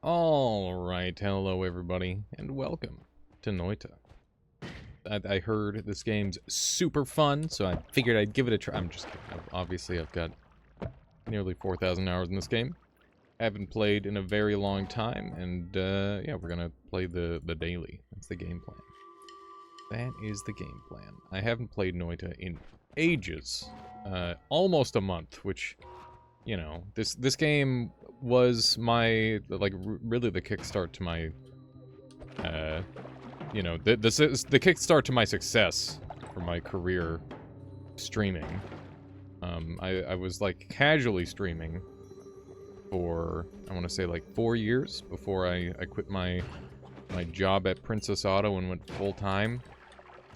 Alright, hello everybody, and welcome to Noita. I heard this game's super fun, so I figured I'd give it a try. I'm just kidding. Obviously, I've got nearly 4,000 hours in this game. Haven't played in a very long time, and yeah, we're gonna play the daily. That's the game plan. That is the game plan. I haven't played Noita in ages. Almost a month, which, you know, this game was my, like, really the kickstart to my, you know, the kickstart to my success for my career streaming. I was, like, casually streaming for, I want to say, like, 4 years before I quit my job at Princess Auto and went full-time.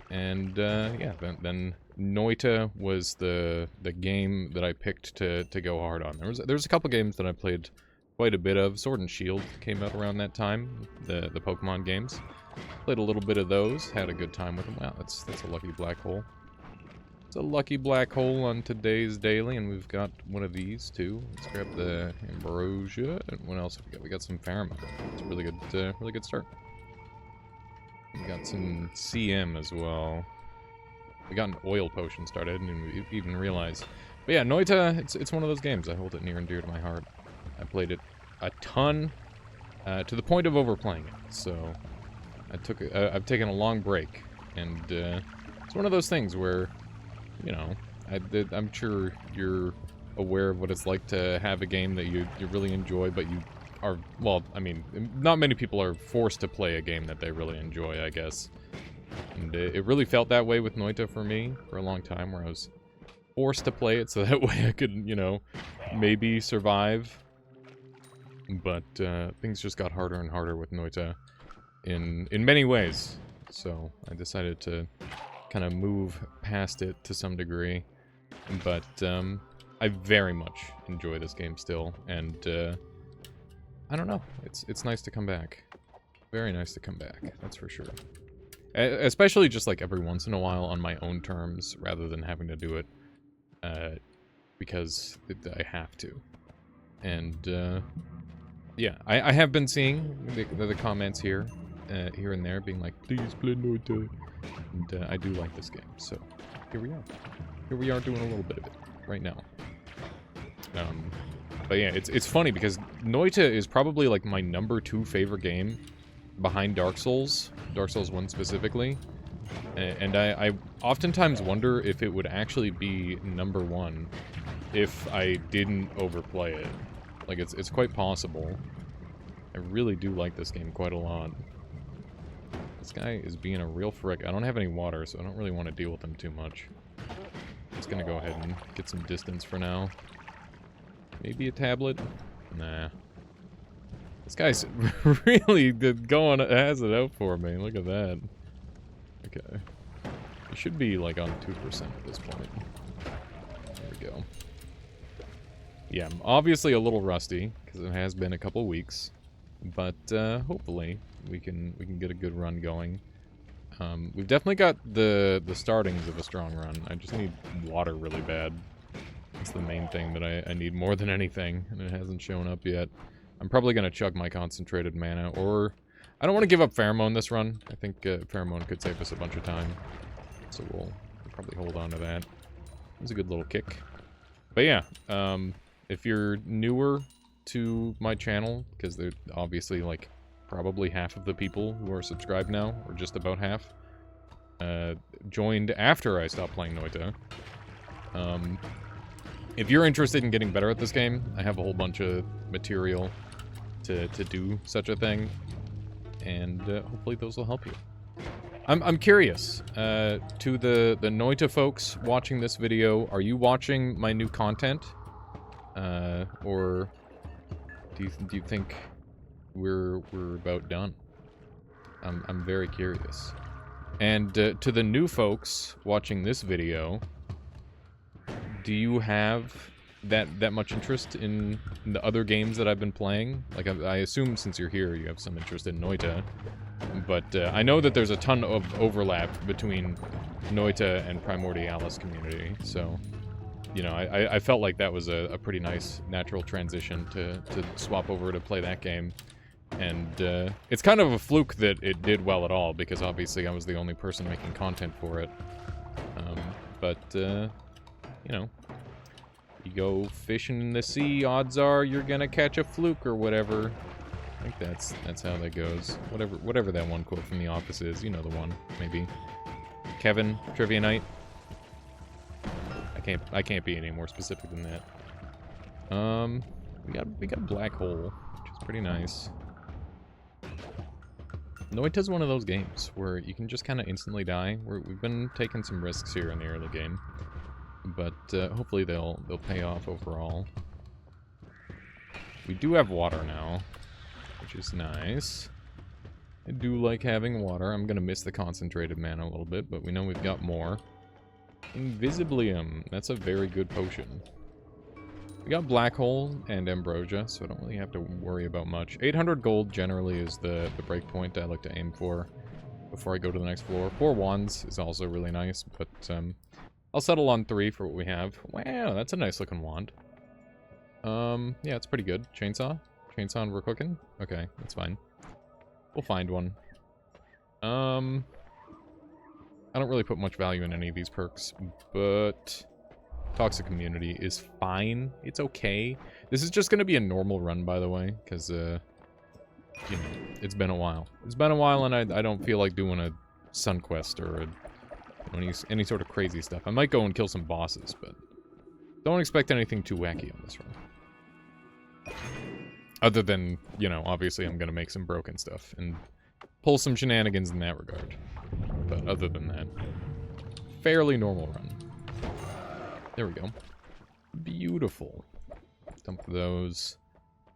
And, yeah, then Noita was the game that I picked to go hard on. There's a couple games that I played quite a bit of. Sword and Shield came out around that time, the Pokemon games. Played a little bit of those, had a good time with them. Wow, that's a lucky black hole. It's a lucky black hole on today's daily, and we've got one of these too. Let's grab the Ambrosia. And what else have we got? We got some Pheromone. It's a really good start. We got some CM as well. We got an oil potion started, and we even realized. But yeah, Noita, it's one of those games. I hold it near and dear to my heart. I played it a ton, to the point of overplaying it. So I've taken a long break, and it's one of those things where, you know, I'm sure you're aware of what it's like to have a game that you really enjoy, but you are, well, I mean, not many people are forced to play a game that they really enjoy, I guess. And it really felt that way with Noita for me for a long time, where I was forced to play it so that way I could, you know, maybe survive. But things just got harder and harder with Noita in many ways. So I decided to kind of move past it to some degree. But I very much enjoy this game still, and I don't know. It's nice to come back. Very nice to come back, that's for sure. Especially just like every once in a while on my own terms, rather than having to do it because I have to. And yeah, I have been seeing the comments here and there being like, please play Noita. And I do like this game, so here we are. Here we are doing a little bit of it right now. But yeah, it's funny because Noita is probably like my #2 favorite game behind Dark Souls 1 specifically. And I oftentimes wonder if it would actually be #1 if I didn't overplay it. Like, it's quite possible. I really do like this game quite a lot. This guy is being a real frick. I don't have any water, so I don't really want to deal with him too much. I'm just gonna go ahead and get some distance for now. Maybe a tablet? Nah. This guy's really has it out for me. Look at that. Okay. He should be, like, on 2% at this point. There we go. Yeah, I'm obviously a little rusty, because it has been a couple weeks. But, hopefully, we can get a good run going. We've definitely got the startings of a strong run. I just need water really bad. That's the main thing that I need more than anything, and it hasn't shown up yet. I'm probably going to chug my concentrated mana, or I don't want to give up Pheromone this run. I think Pheromone could save us a bunch of time, so we'll probably hold on to that. It was a good little kick. But yeah, if you're newer to my channel, because they're obviously, like, probably half of the people who are subscribed now, or just about half, joined after I stopped playing Noita. If you're interested in getting better at this game, I have a whole bunch of material to do such a thing, and hopefully those will help you. I'm curious, to the Noita folks watching this video, are you watching my new content? Or do you think we're about done? I'm very curious. And to the new folks watching this video, do you have that much interest in the other games that I've been playing? Like, I assume since you're here, you have some interest in Noita. But I know that there's a ton of overlap between Noita and Primordialis community, so, you know, I felt like that was a pretty nice natural transition to swap over to play that game. And it's kind of a fluke that it did well at all, because obviously I was the only person making content for it. But you know, you go fishing in the sea, odds are you're gonna catch a fluke or whatever. I think that's how that goes. Whatever that one quote from The Office is, you know the one, maybe. Kevin, trivia night. I can't be any more specific than that. We got a black hole, which is pretty nice. Noita's one of those games where you can just kind of instantly die. We've been taking some risks here in the early game, but hopefully they'll pay off overall. We do have water now, which is nice. I do like having water. I'm gonna miss the concentrated mana a little bit, but we know we've got more. Invisibilium. That's a very good potion. We got Black Hole and Ambrosia, so I don't really have to worry about much. 800 gold generally is the break point I like to aim for before I go to the next floor. 4 wands is also really nice, but I'll settle on 3 for what we have. Wow, that's a nice looking wand. Yeah, it's pretty good. Chainsaw? Chainsaw and we're cooking? Okay, that's fine. We'll find one. I don't really put much value in any of these perks, but Toxic Immunity is fine. It's okay. This is just going to be a normal run, by the way, because, you know, it's been a while. It's been a while, and I don't feel like doing a Sun Quest or any sort of crazy stuff. I might go and kill some bosses, but don't expect anything too wacky on this run. Other than, you know, obviously I'm going to make some broken stuff and pull some shenanigans in that regard. But other than that, fairly normal run. There we go. Beautiful. Dump those.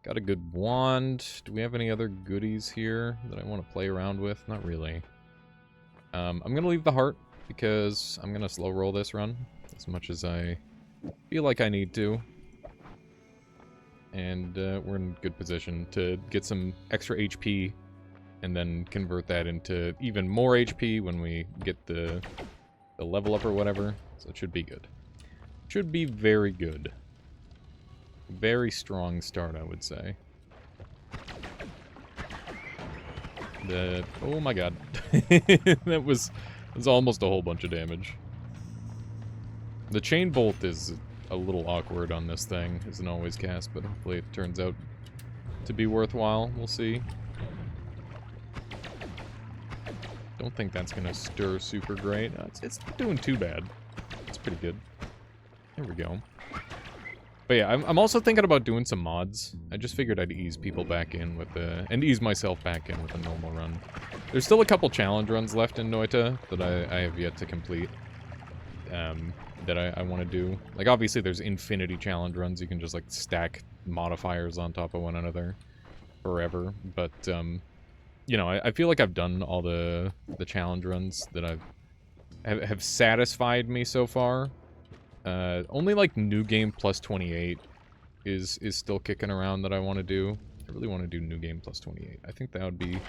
Got a good wand. Do we have any other goodies here that I want to play around with? Not really. I'm going to leave the heart because I'm going to slow roll this run as much as I feel like I need to. And we're in good position to get some extra HP and then convert that into even more HP when we get the level up or whatever. So it should be good. Should be very good. Very strong start, I would say. Oh my god. that was almost a whole bunch of damage. The chain bolt is a little awkward on this thing. Isn't always cast, but hopefully it turns out to be worthwhile. We'll see. Don't think that's gonna stir super great. It's not doing too bad. It's pretty good. There we go. But yeah, I'm also thinking about doing some mods. I just figured I'd ease people back in with and ease myself back in with a normal run. There's still a couple challenge runs left in Noita that I have yet to complete. That I want to do. Like, obviously there's infinity challenge runs. You can just, like, stack modifiers on top of one another forever. But, you know, I feel like I've done all the challenge runs that have satisfied me so far. Only, like, New Game plus 28 is still kicking around that I want to do. I really want to do New Game plus 28. I think that would be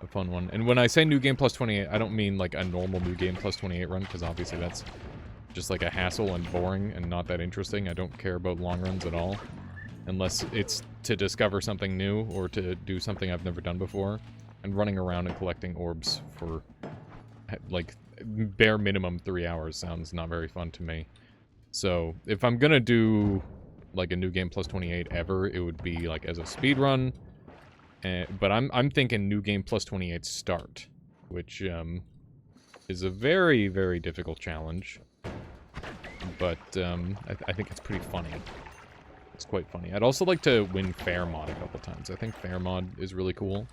a fun one. And when I say New Game plus 28, I don't mean, like, a normal New Game plus 28 run, because obviously that's just, like, a hassle and boring and not that interesting. I don't care about long runs at all. Unless it's to discover something new or to do something I've never done before. And running around and collecting orbs for, like, bare minimum 3 hours sounds not very fun to me. So, if I'm gonna do, like, a New Game plus 28 ever, it would be, like, as a speed run. But I'm thinking New Game plus 28 start, which is a very, very difficult challenge. But I think it's pretty funny. It's quite funny. I'd also like to win Fair Mod a couple times. I think Fair Mod is really cool.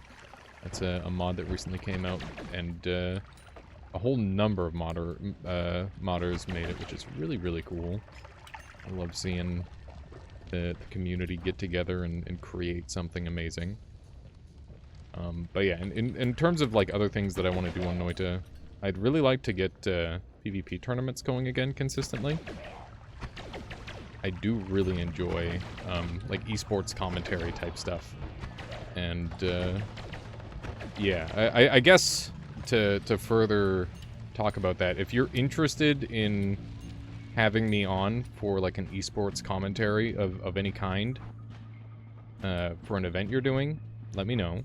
That's a mod that recently came out, and a whole number of modders made it, which is really, really cool. I love seeing the community get together and create something amazing. But yeah, in terms of, like, other things that I want to do on Noita, I'd really like to get PvP tournaments going again consistently. I do really enjoy, like, esports commentary type stuff. And, yeah, I guess to further talk about that, if you're interested in having me on for, like, an esports commentary of any kind, for an event you're doing, let me know.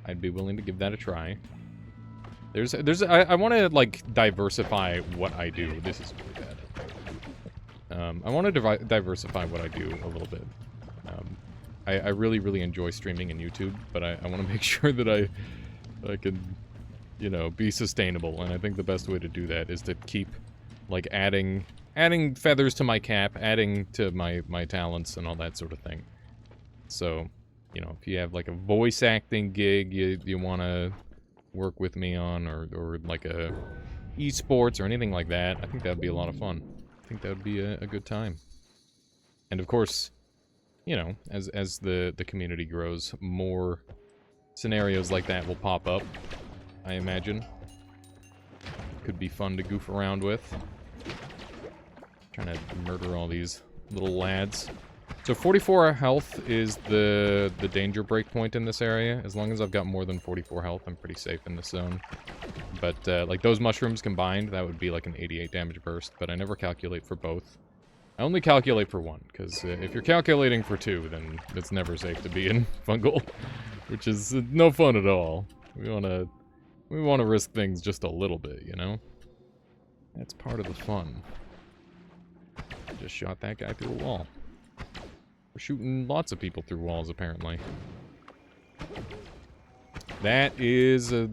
I'd be willing to give that a try. I want to, like, diversify what I do. This is really bad. I want to diversify what I do a little bit. I really, really enjoy streaming in YouTube, but I want to make sure that I can, you know, be sustainable. And I think the best way to do that is to keep, like, adding feathers to my cap, adding to my talents and all that sort of thing. So, you know, if you have, like, a voice acting gig you want to work with me on, or like a esports or anything like that, I think that would be a lot of fun. I think that would be a good time. And of course, you know, as the community grows, more scenarios like that will pop up, I imagine. Could be fun to goof around with. Trying to murder all these little lads. So 44 health is the danger break point in this area. As long as I've got more than 44 health, I'm pretty safe in this zone. But, like, those mushrooms combined, that would be like an 88 damage burst, but I never calculate for both. I only calculate for one, because if you're calculating for two, then it's never safe to be in Fungal, which is no fun at all. We wanna risk things just a little bit, you know? That's part of the fun. I just shot that guy through a wall. We're shooting lots of people through walls, apparently. That is a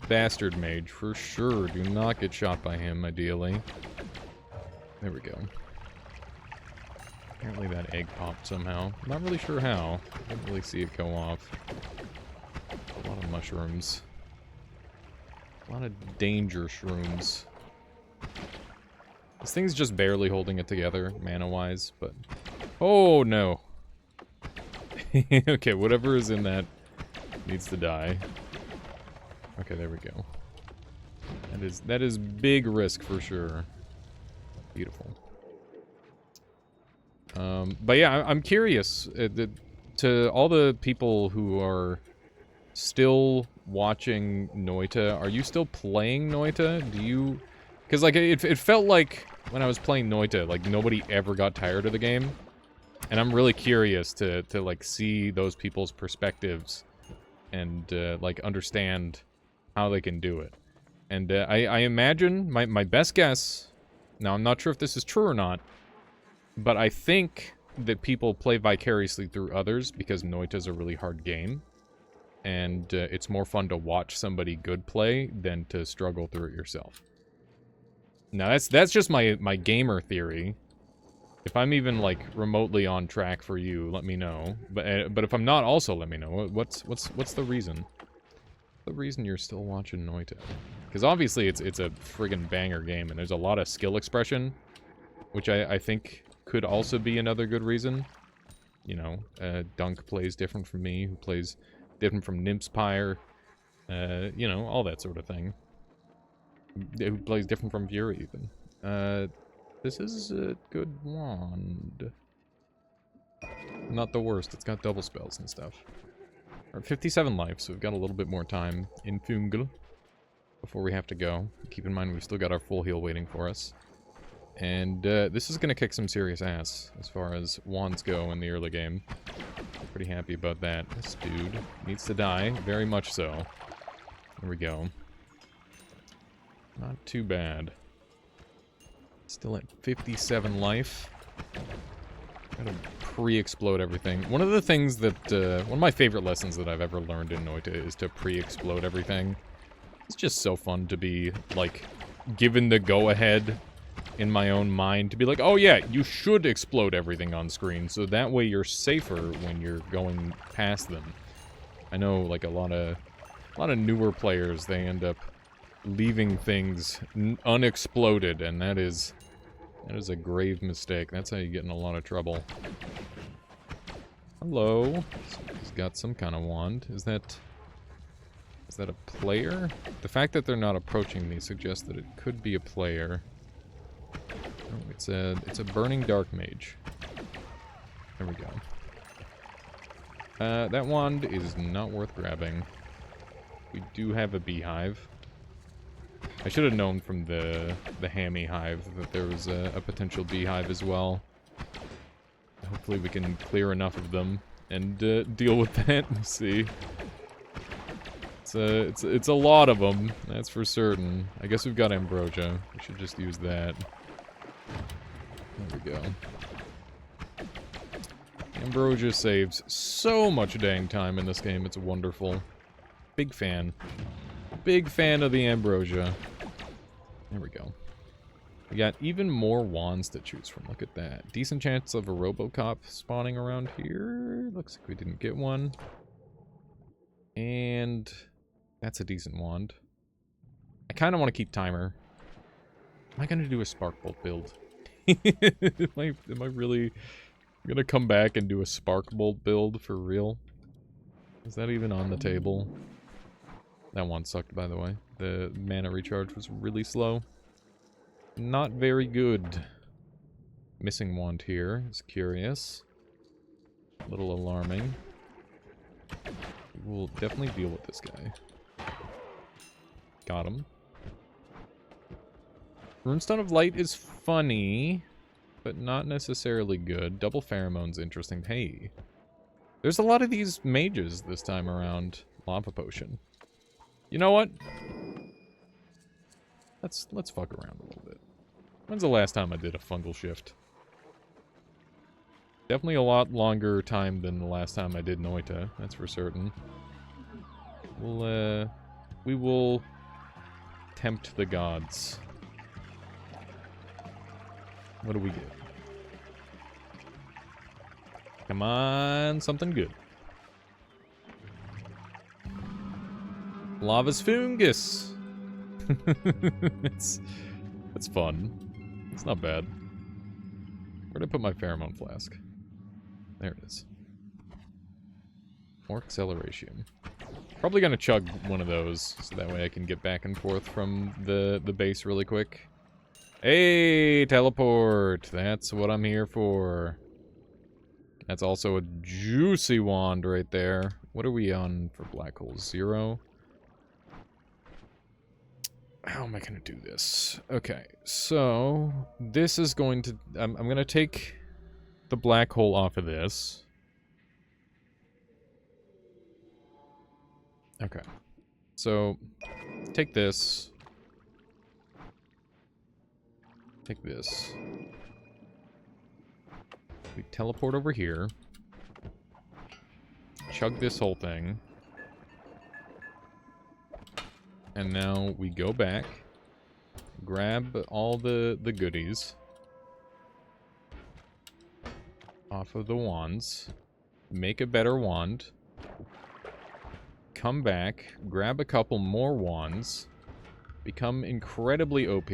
bastard mage, for sure. Do not get shot by him, ideally. There we go. Apparently that egg popped somehow. I'm not really sure how. I didn't really see it go off. A lot of mushrooms. A lot of danger shrooms. This thing's just barely holding it together, mana-wise, but... Oh, no. Okay, whatever is in that needs to die. Okay, there we go. That is big risk for sure. Beautiful. But yeah, I'm curious to all the people who are still watching Noita. Are you still playing Noita? Do you? Because like it felt like when I was playing Noita, like nobody ever got tired of the game, and I'm really curious to like see those people's perspectives and like understand how they can do it. And I imagine my best guess. Now I'm not sure if this is true or not, but I think that people play vicariously through others because Noita's a really hard game. And it's more fun to watch somebody good play than to struggle through it yourself. Now that's just my gamer theory. If I'm even like remotely on track for you, let me know. But if I'm not, also let me know. What's the reason? The reason you're still watching Noita? Because obviously it's a friggin' banger game, and there's a lot of skill expression, which I think could also be another good reason. You know, Dunk plays different from me, who plays different from Nymphspire, you know, all that sort of thing. Who plays different from Fury, even. This is a good wand. Not the worst, it's got double spells and stuff. We're at 57 life, so we've got a little bit more time in Fungal before we have to go. Keep in mind we've still got our full heal waiting for us. And this is going to kick some serious ass as far as wands go in the early game. I'm pretty happy about that. This dude needs to die, very much so. There we go. Not too bad. Still at 57 life. Gotta pre-explode everything. One of the things that, one of my favorite lessons that I've ever learned in Noita is to pre-explode everything. It's just so fun to be, like, given the go-ahead in my own mind to be like, oh yeah, you should explode everything on screen, so that way you're safer when you're going past them. I know, like, a lot of newer players, they end up leaving things unexploded, and that is a grave mistake. That's how you get in a lot of trouble. Hello. He's got some kind of wand. Is that a player? The fact that they're not approaching me suggests that it could be a player. Oh, it's a burning dark mage. There we go. That wand is not worth grabbing. We do have a beehive. I should have known from the hammy hive that there was a potential beehive as well. Hopefully we can clear enough of them and deal with that. Let's see. It's a lot of them, that's for certain. I guess we've got ambrosia. We should just use that. There we go. Ambrosia saves so much dang time in this game. It's wonderful. Big fan. Big fan of the ambrosia. There we go. We got even more wands to choose from. Look at that. Decent chance of a Robocop spawning around here. Looks like we didn't get one. And that's a decent wand. I kind of want to keep timer. Am I going to do a spark bolt build? am I really going to come back and do a spark bolt build for real? Is that even on the table? That one sucked, by the way. The mana recharge was really slow. Not very good. Missing wand here is curious. A little alarming. We'll definitely deal with this guy. Got him. Runestone of Light is funny, but not necessarily good. Double Pheromone's interesting. Hey. There's a lot of these mages this time around. Lava Potion. You know what? Let's fuck around a little bit. When's the last time I did a fungal shift? Definitely a lot longer time than the last time I did Noita, that's for certain. We will tempt the gods. What do we get? Come on, something good. Lava's fungus. It's fun. It's not bad. Where'd I put my pheromone flask? There it is. More acceleration. Probably gonna chug one of those, so that way I can get back and forth from the base really quick. Hey, teleport! That's what I'm here for. That's also a juicy wand right there. What are we on for black holes? 0? How am I gonna do this? Okay, so this is going to... I'm gonna take the black hole off of this. Okay. So, take this. Take this. We teleport over here. Chug this whole thing. And now we go back. Grab all the goodies. Off of the wands. Make a better wand. Come back. Grab a couple more wands. Become incredibly OP.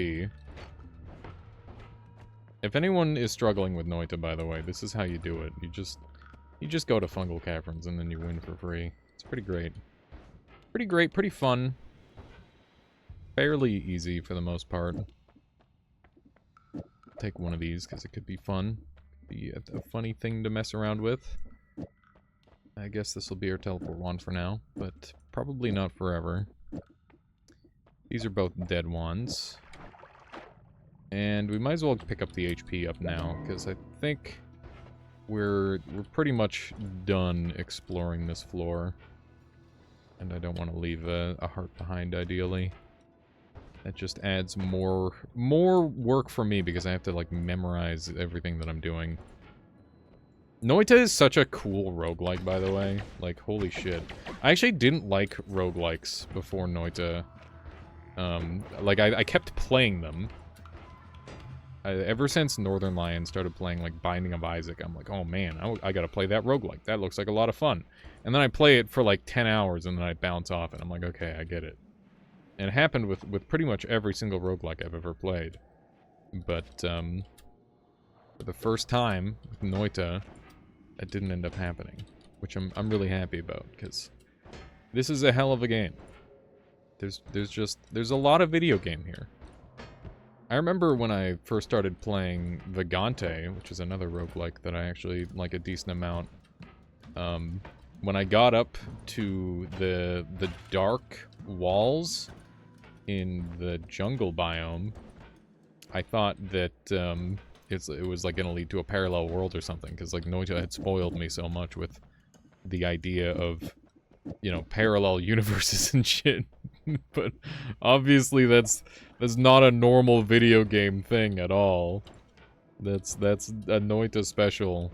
If anyone is struggling with Noita, by the way, this is how you do it. You just go to Fungal Caverns and then you win for free. It's pretty great. Pretty great, pretty fun. Fairly easy for the most part. Take one of these because it could be fun. Be a funny thing to mess around with. I guess this will be our teleport wand for now, but probably not forever. These are both dead wands. And we might as well pick up the HP up now, because I think we're pretty much done exploring this floor. And I don't want to leave a heart behind, ideally. That just adds more work for me, because I have to, like, memorize everything that I'm doing. Noita is such a cool roguelike, by the way. Like, holy shit. I actually didn't like roguelikes before Noita. Like, I kept playing them. Ever since Northern Lion started playing, like, Binding of Isaac, I'm like, oh man, I gotta play that roguelike. That looks like a lot of fun. And then I play it for, like, 10 hours, and then I bounce off, and I'm like, okay, I get it. And it happened with pretty much every single roguelike I've ever played. But, for the first time, with Noita, that didn't end up happening. Which I'm really happy about, because this is a hell of a game. There's a lot of video game here. I remember when I first started playing Vagante, which is another roguelike that I actually like a decent amount. When I got up to the dark walls in the jungle biome, I thought that it was like gonna lead to a parallel world or something, because like Noita had spoiled me so much with the idea of you know, parallel universes and shit. But obviously that's not a normal video game thing at all. That's a Noita special.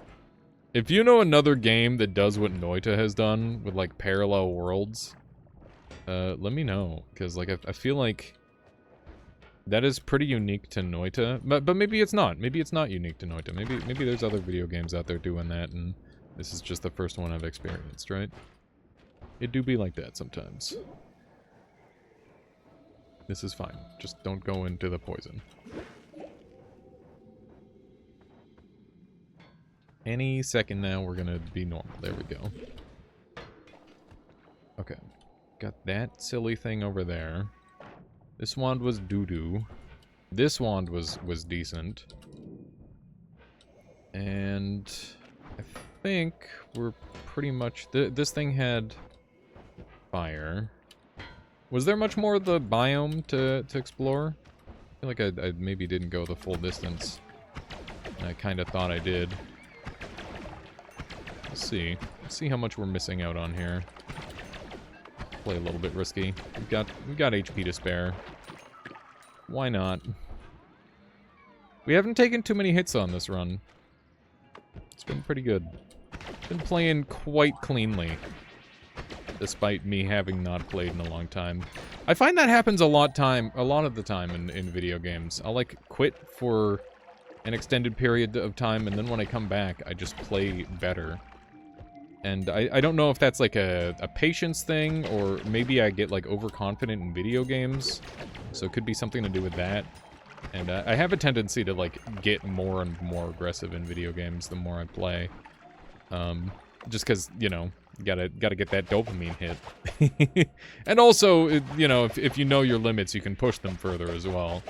If you know another game that does what Noita has done with like parallel worlds, let me know, because like I feel like that is pretty unique to Noita, but maybe it's not. Maybe it's not unique to Noita. Maybe there's other video games out there doing that, and this is just the first one I've experienced, right? It do be like that sometimes. This is fine. Just don't go into the poison. Any second now, we're gonna be normal. There we go. Okay. Got that silly thing over there. This wand was doo-doo. This wand was decent. And I think we're pretty much... this thing had fire. Was there much more of the biome to explore? I feel like I maybe didn't go the full distance. And I kind of thought I did. Let's see. Let's see how much we're missing out on here. Play a little bit risky. We've got HP to spare. Why not? We haven't taken too many hits on this run. It's been pretty good. Been playing quite cleanly, despite me having not played in a long time. I find that happens a lot of the time in video games. I'll like quit for an extended period of time, and then when I come back, I just play better. And I don't know if that's like a patience thing, or maybe I get like overconfident in video games. So it could be something to do with that. And I have a tendency to like get more and more aggressive in video games the more I play. Just because, you know, gotta get that dopamine hit. And also, you know, if you know your limits, you can push them further as well.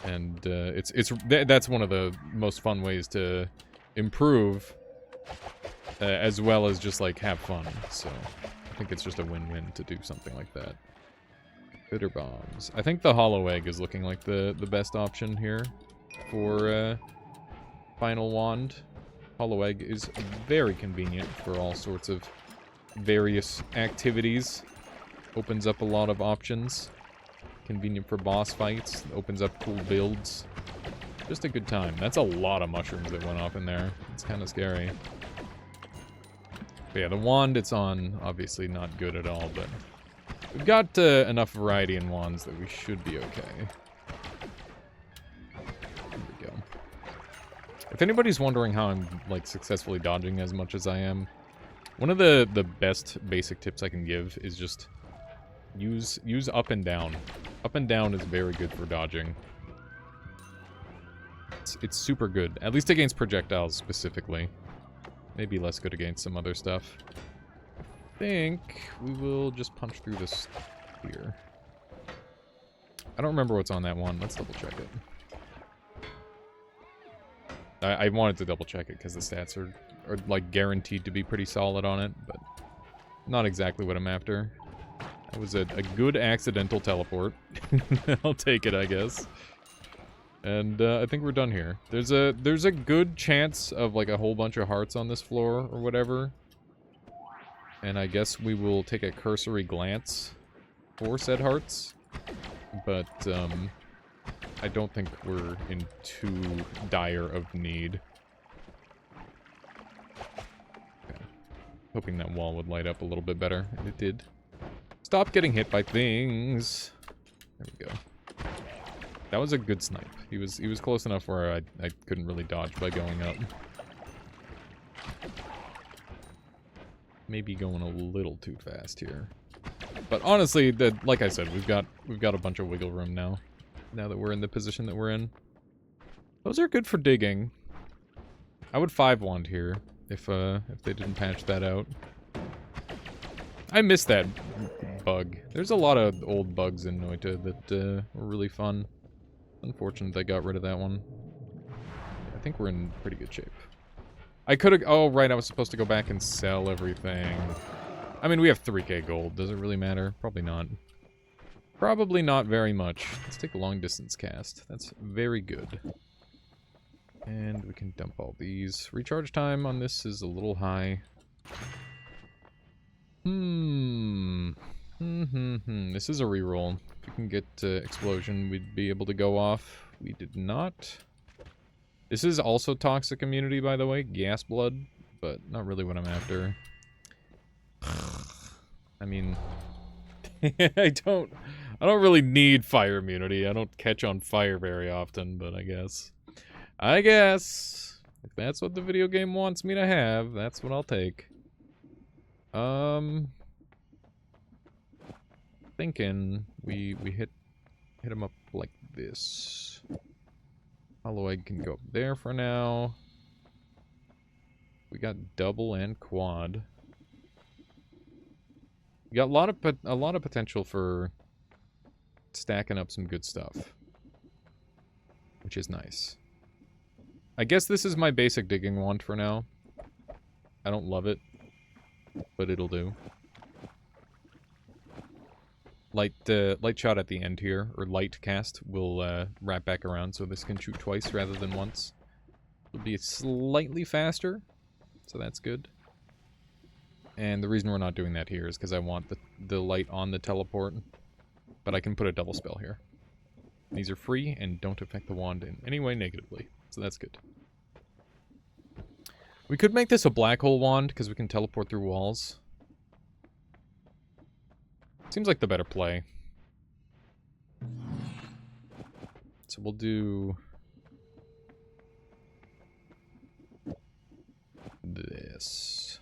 And that's one of the most fun ways to improve. As well as just, like, have fun. So, I think it's just a win-win to do something like that. Bitter bombs. I think the hollow egg is looking like the best option here for final wand. Hollow egg is very convenient for all sorts of various activities. Opens up a lot of options. Convenient for boss fights. Opens up cool builds. Just a good time. That's a lot of mushrooms that went off in there. It's kind of scary. But yeah, the wand it's on, obviously not good at all, but we've got enough variety in wands that we should be okay. There we go. If anybody's wondering how I'm, like, successfully dodging as much as I am, one of the best basic tips I can give is just use up and down. Up and down is very good for dodging. It's super good, at least against projectiles specifically. Maybe less good against some other stuff. I think we will just punch through this here. I don't remember what's on that one. Let's double check it. I wanted to double check it because the stats are like guaranteed to be pretty solid on it, but not exactly what I'm after. That was a good accidental teleport. I'll take it, I guess. And I think we're done here. There's a good chance of like a whole bunch of hearts on this floor or whatever. And I guess we will take a cursory glance for said hearts. But I don't think we're in too dire of need. Okay. Hoping that wall would light up a little bit better, and it did. Stop getting hit by things. There we go. That was a good snipe. He was close enough where I couldn't really dodge by going up. Maybe going a little too fast here. But honestly, like I said, we've got a bunch of wiggle room now. Now that we're in the position that we're in. Those are good for digging. I would 5-wand here if they didn't patch that out. I miss that bug. There's a lot of old bugs in Noita that were really fun. Unfortunate they got rid of that one. I think we're in pretty good shape. I could have... Oh, right, I was supposed to go back and sell everything. I mean, we have 3k gold. Does it really matter? Probably not. Probably not very much. Let's take a long distance cast. That's very good. And we can dump all these. Recharge time on this is a little high. This is a reroll. If we can get explosion, we'd be able to go off. We did not. This is also toxic immunity, by the way. Gas blood, but not really what I'm after. I mean, I don't really need fire immunity. I don't catch on fire very often, but I guess if that's what the video game wants me to have, that's what I'll take. Thinking we hit him up like this. Hollow egg can go up there for now. We got double and quad. We got a lot of potential for stacking up some good stuff, which is nice. I guess this is my basic digging wand for now. I don't love it, but it'll do. Light shot at the end here, or light cast, will wrap back around, so this can shoot twice rather than once. It'll be slightly faster, so that's good. And the reason we're not doing that here is because I want the light on the teleport, but I can put a double spell here. These are free and don't affect the wand in any way negatively, so that's good. We could make this a black hole wand, because we can teleport through walls. Seems like the better play. So we'll do this.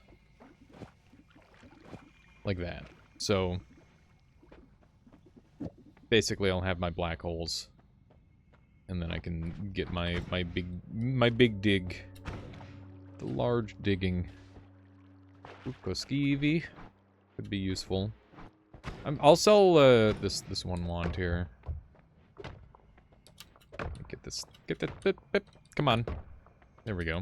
Like that. So basically I'll have my black holes. And then I can get my big dig. The large digging. Koskivi could be useful. I'll sell this one wand here. Get this. Get that. Come on. There we go.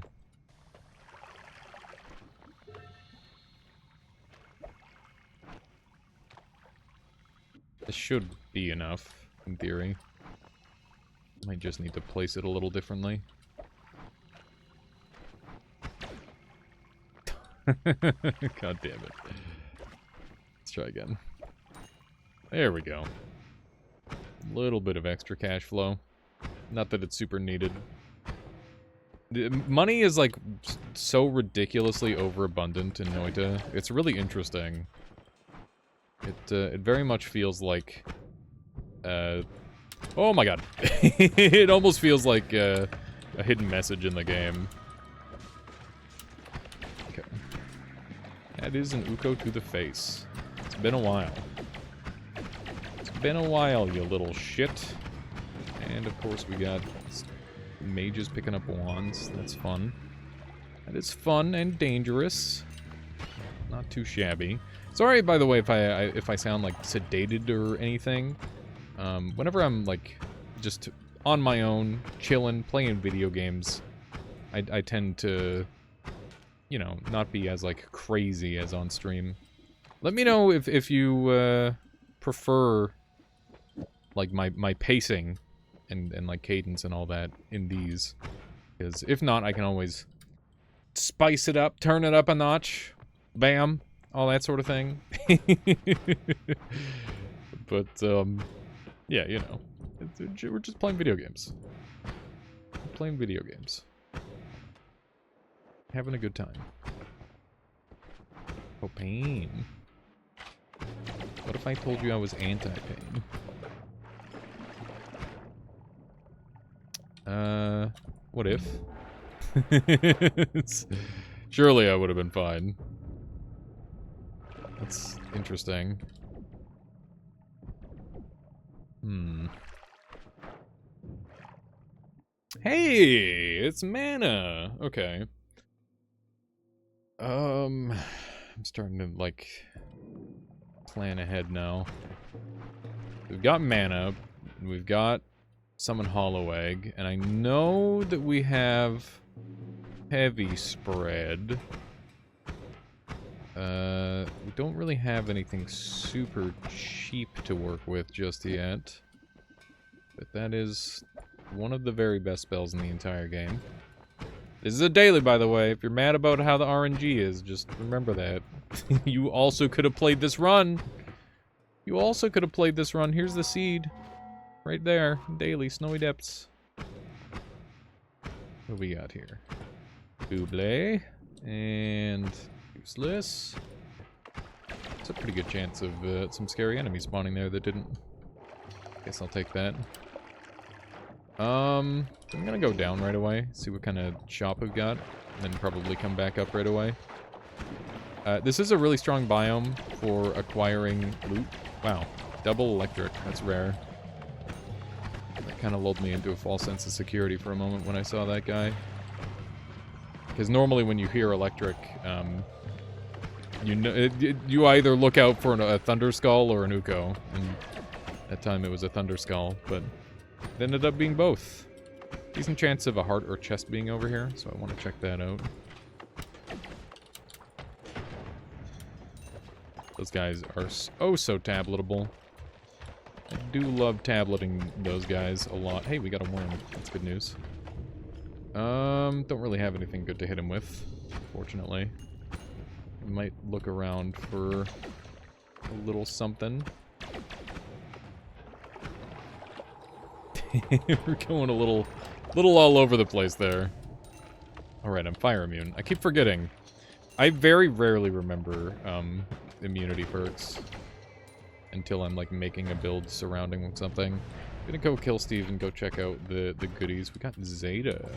This should be enough, in theory. Might just need to place it a little differently. God damn it. Let's try again. There we go. A little bit of extra cash flow. Not that it's super needed. The money is, like, so ridiculously overabundant in Noita. It's really interesting. It very much feels like... oh my god. It almost feels like a hidden message in the game. Okay. That is an Uko to the face. It's been a while. It's been a while, you little shit. And of course we got mages picking up wands. That's fun. That is fun and dangerous. Not too shabby. Sorry, by the way, if I sound like sedated or anything. Whenever I'm like just on my own, chilling, playing video games, I tend to, you know, not be as like crazy as on stream. Let me know if you prefer like my pacing and like cadence and all that in these, because if not, I can always spice it up, turn it up a notch, bam, all that sort of thing. But yeah, you know, we're just playing video games. We're playing video games, having a good time. Oh, pain. What if I told you I was anti-pain? What if? Surely I would have been fine. That's interesting. Hey, it's mana. Okay. I'm starting to like plan ahead now. We've got mana. We've got summon hollow egg, and I know that we have heavy spread. We don't really have anything super cheap to work with just yet. But that is one of the very best spells in the entire game. This is a daily, by the way. If you're mad about how the RNG is, just remember that. You also could have played this run. You also could have played this run. Here's the seed. Right there. Daily. Snowy Depths. What do we got here? Double. And useless. It's a pretty good chance of some scary enemies spawning there that didn't. Guess I'll take that. I'm gonna go down right away. See what kind of shop we've got. And then probably come back up right away. This is a really strong biome for acquiring loot. Wow. Double electric. That's rare. That kind of lulled me into a false sense of security for a moment when I saw that guy. Because normally when you hear electric, you know, you either look out for a Thunder Skull or an Uko. And that time it was a Thunder Skull, but it ended up being both. Decent chance of a heart or chest being over here, so I want to check that out. Those guys are oh so tabletable. I do love tableting those guys a lot. Hey, we got a worm. That's good news. Don't really have anything good to hit him with, fortunately. Might look around for a little something. We're going a little all over the place there. Alright, I'm fire immune. I keep forgetting. I very rarely remember immunity perks until I'm like making a build surrounding something. I'm gonna go kill Steve and go check out the goodies. We got Zeta.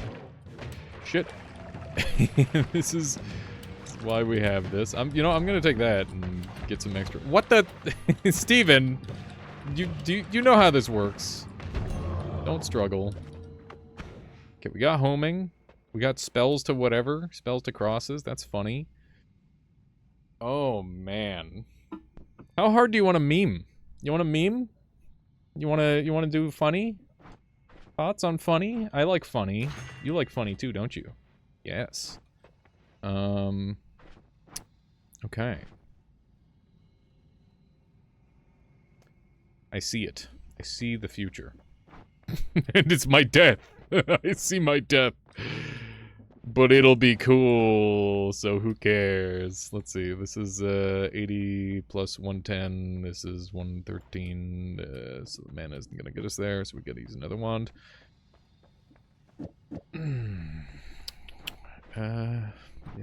Shit. This is why we have this. You know, I'm gonna take that and get some extra. What the Steven! You know how this works. Don't struggle. Okay, we got homing. We got spells to whatever. Spells to crosses. That's funny. Oh, man. How hard do you want to meme? You want to meme? You want to do funny? Thoughts on funny? I like funny. You like funny too, don't you? Yes. Okay. I see it. I see the future. And it's my death. I see my death. But it'll be cool, so who cares? Let's see, this is 80 plus 110, this is 113, so the mana isn't gonna get us there, so we gotta use another wand. Yeah,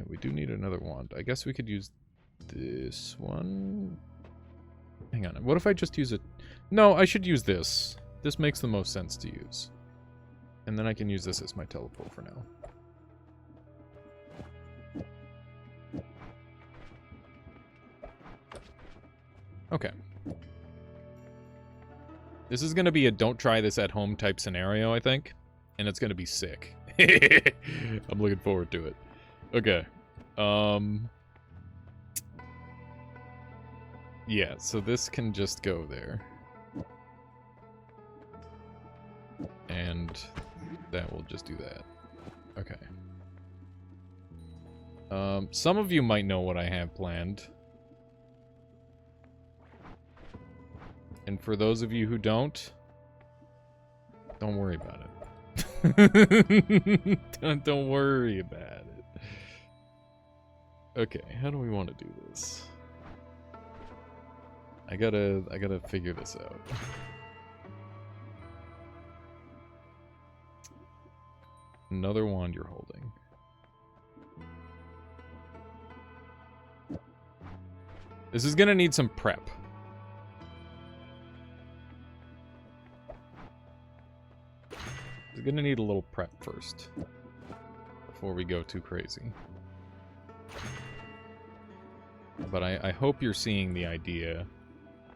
we do need another wand. I guess we could use this one. Hang on, what if I just use it? No, I should use this. This makes the most sense to use. And then I can use this as my teleport for now. Okay. This is going to be a don't try this at home type scenario, I think. And it's going to be sick. I'm looking forward to it. Okay. Yeah, so this can just go there. And that will just do that. Okay. Some of you might know what I have planned. And for those of you who don't worry about it. don't worry about it. Okay, how do we want to do this? I gotta figure this out. Another wand you're holding. This is gonna need some prep. We're gonna need a little prep first before we go too crazy. But I hope you're seeing the idea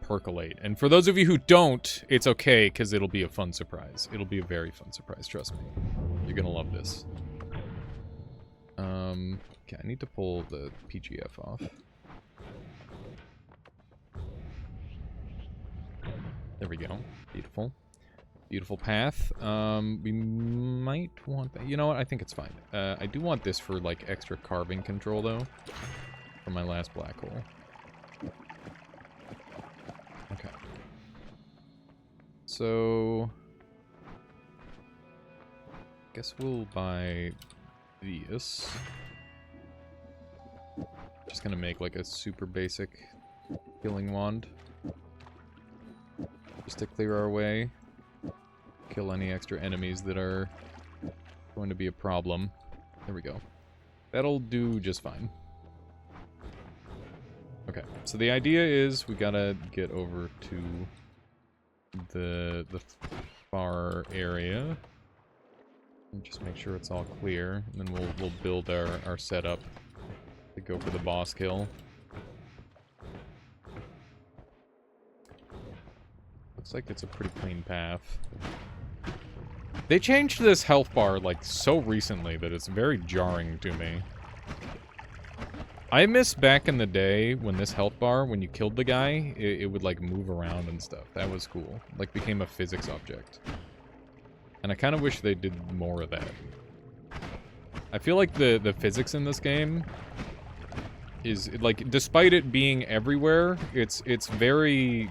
percolate. And for those of you who don't, it's okay, because it'll be a fun surprise. It'll be a very fun surprise, trust me. You're gonna love this. Okay, I need to pull the PGF off. There we go. Beautiful. Beautiful path. We might want that. You know what? I think it's fine. I do want this for, like, extra carving control, though. For my last black hole. Okay. So... guess we'll buy this. Just gonna make, like, a super basic killing wand. Just to clear our way. Kill any extra enemies that are going to be a problem. There we go. That'll do just fine. Okay, so the idea is we gotta get over to the far area. And just make sure it's all clear, and then we'll build our setup to go for the boss kill. Looks like it's a pretty clean path. They changed this health bar, like, so recently that it's very jarring to me. I miss back in the day when this health bar, when you killed the guy, it would, like, move around and stuff. That was cool. Like, became a physics object. And I kind of wish they did more of that. I feel like the physics in this game is, like, despite it being everywhere, it's very,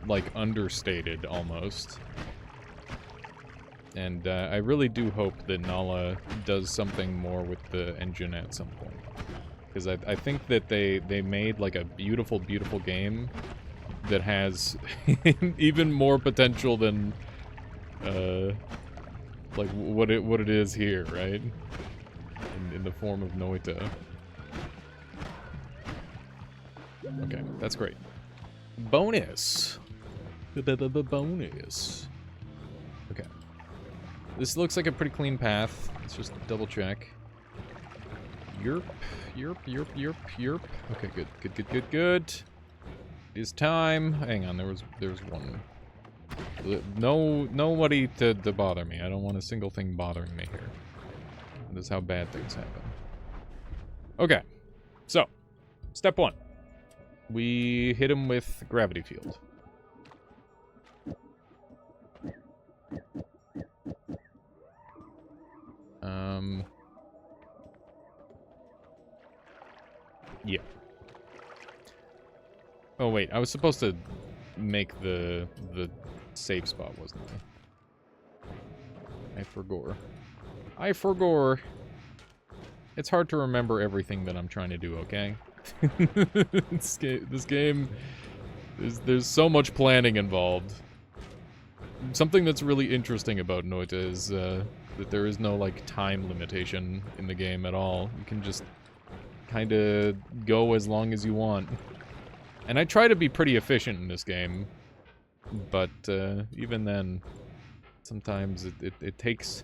like, understated, almost. And I really do hope that Nala does something more with the engine at some point. Because I think that they made, like, a beautiful, beautiful game that has even more potential than, like, what it is here, right? In the form of Noita. Okay, that's great. Bonus! Bonus. Okay. This looks like a pretty clean path. Let's just double check. Yerp. Okay, good. It's time. Hang on, there's one. Nobody to bother me. I don't want a single thing bothering me here. This is how bad things happen. Okay, so step 1. We hit him with gravity field. Yeah. Oh wait, I was supposed to make the safe spot, wasn't I? I forgot. It's hard to remember everything that I'm trying to do, okay? This game, there's so much planning involved. Something that's really interesting about Noita is that there is no, like, time limitation in the game at all. You can just kind of go as long as you want. And I try to be pretty efficient in this game, but even then, sometimes it takes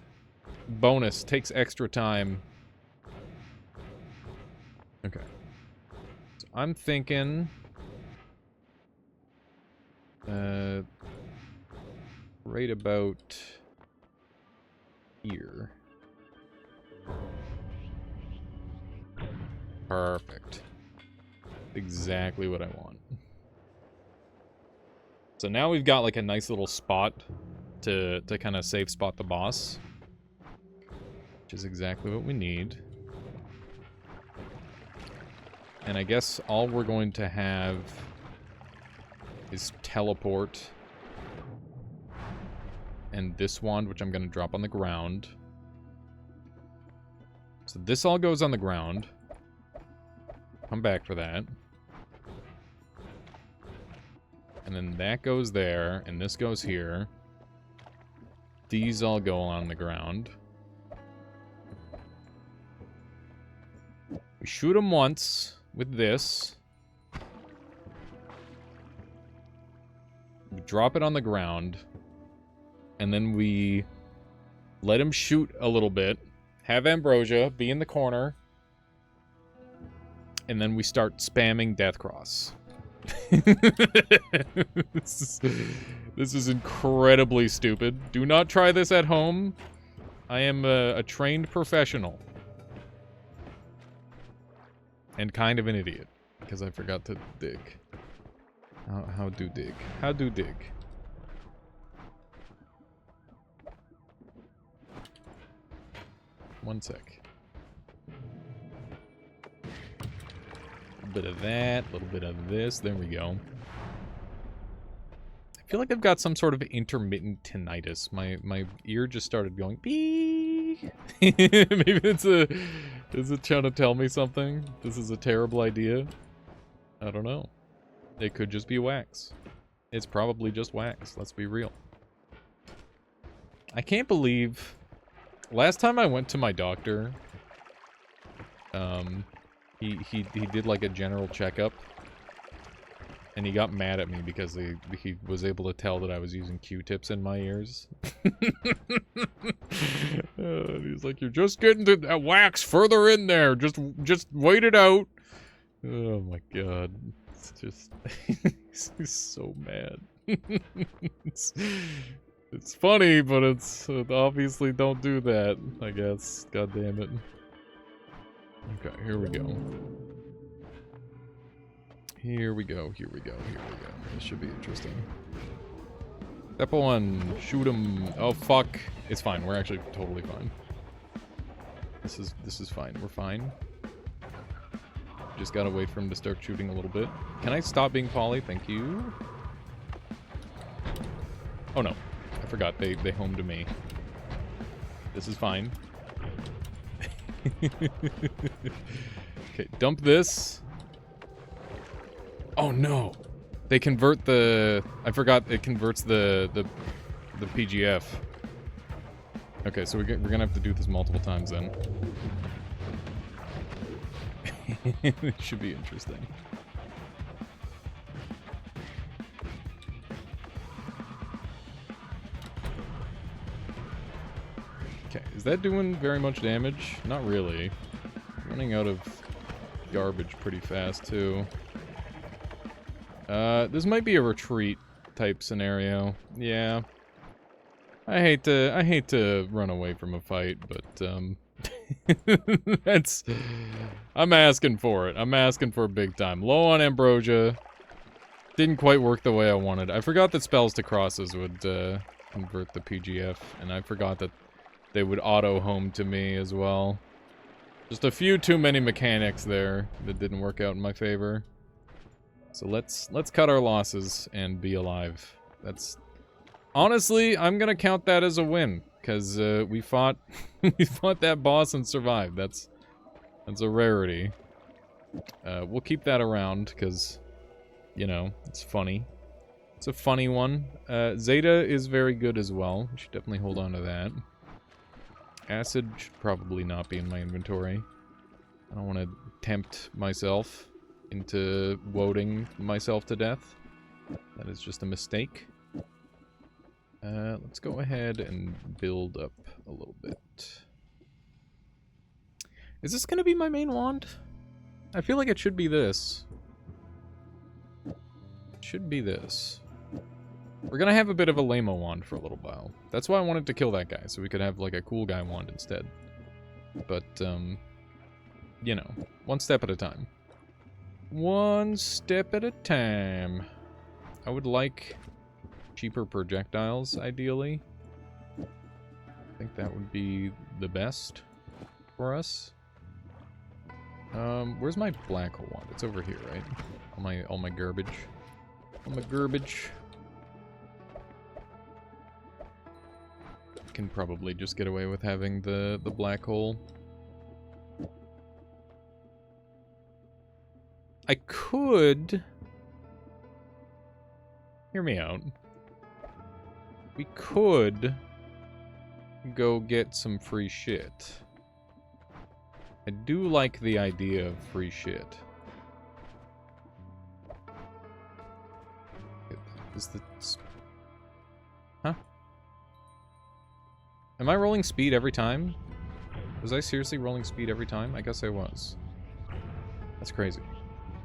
takes extra time. Okay. So I'm thinking right about here. Perfect. Exactly what I want. So now we've got, like, a nice little spot to kind of safe spot the boss, which is exactly what we need. And I guess all we're going to have is teleport and this wand, which I'm going to drop on the ground. So this all goes on the ground. Come back for that. And then that goes there, and this goes here. These all go on the ground. We shoot them once with this. We drop it on the ground. And then we let him shoot a little bit. Have Ambrosia be in the corner. And then we start spamming Death Cross. This is incredibly stupid. Do not try this at home. I am a trained professional. And kind of an idiot. Because I forgot to dig. How do dig? How do dig? One sec. A little bit of that, a little bit of this. There we go. I feel like I've got some sort of intermittent tinnitus. My ear just started going beep. Maybe is it trying to tell me something? This is a terrible idea. I don't know. It could just be wax. It's probably just wax, let's be real. I can't believe... Last time I went to my doctor, he did like a general checkup, and he got mad at me because he was able to tell that I was using Q-tips in my ears. He's like, "You're just getting that wax further in there. Just wait it out." Oh my god, it's just he's so mad. It's funny, but it's obviously don't do that, I guess. God damn it. Okay, here we go. Here we go, here we go, here we go. This should be interesting. Step 1, shoot him. Oh fuck. It's fine, we're actually totally fine. This is fine, we're fine. Just gotta wait for him to start shooting a little bit. Can I stop being poly? Thank you. Oh no. I forgot, they homed to me. This is fine. Okay, dump this. Oh no! They convert the... I forgot it converts the PGF. Okay, so we're gonna have to do this multiple times then. It should be interesting. Okay, is that doing very much damage? Not really. Running out of garbage pretty fast, too. This might be a retreat type scenario. Yeah. I hate to run away from a fight, but, that's... I'm asking for it. I'm asking for big time. Low on ambrosia. Didn't quite work the way I wanted. I forgot that spells to crosses would, convert the PGF, and I forgot that they would auto-home to me as well. Just a few too many mechanics there that didn't work out in my favor. So let's cut our losses and be alive. That's... Honestly, I'm gonna count that as a win, because we fought we fought that boss and survived. That's a rarity. We'll keep that around, because, you know, it's funny. It's a funny one. Zeta is very good as well. We should definitely hold on to that. Acid should probably not be in my inventory. I don't want to tempt myself into woading myself to death. That is just a mistake. Let's go ahead and build up a little bit. Is this going to be my main wand? I feel like it should be this. It should be this. We're gonna have a bit of a lame-o wand for a little while. That's why I wanted to kill that guy, so we could have, like, a cool guy wand instead. But, you know, one step at a time. One step at a time. I would like cheaper projectiles, ideally. I think that would be the best for us. Where's my black hole wand? It's over here, right? All my garbage. All my garbage. Can probably just get away with having the black hole. I could... Hear me out. We could go get some free shit. I do like the idea of free shit. Is the... Huh? Am I rolling speed every time? Was I seriously rolling speed every time? I guess I was. That's crazy.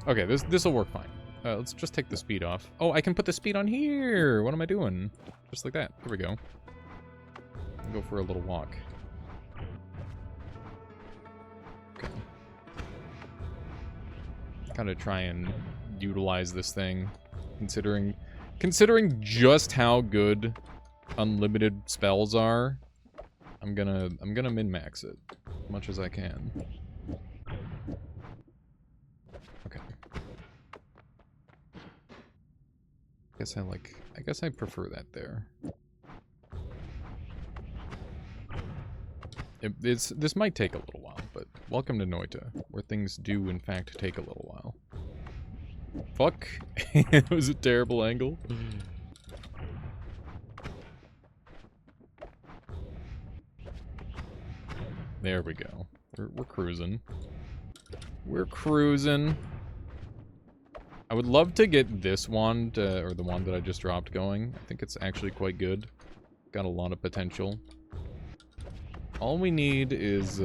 Okay, this'll work fine. Let's just take the speed off. Oh, I can put the speed on here! What am I doing? Just like that. There we go. I'll go for a little walk. Okay. Gotta try and utilize this thing, considering just how good unlimited spells are. I'm gonna min-max it as much as I can. Okay. I guess I prefer that there. This might take a little while, but welcome to Noita, where things do in fact take a little while. fuck? It was a terrible angle. There we go. We're cruising. We're cruising. I would love to get this wand, or the wand that I just dropped going. I think it's actually quite good. Got a lot of potential. All we need is,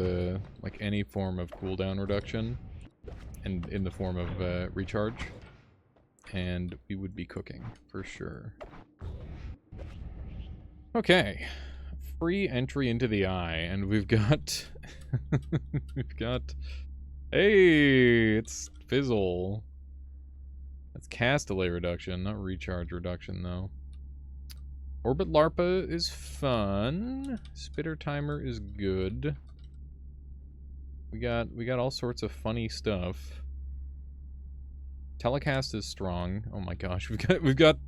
like, any form of cooldown reduction. And in the form of, recharge. And we would be cooking, for sure. Okay. Free entry into the eye, and we've got... we've got... Hey! It's Fizzle. That's castaway reduction, not recharge reduction, though. Orbit Larpa is fun. Spitter timer is good. We got all sorts of funny stuff. Telecast is strong. Oh my gosh, we've got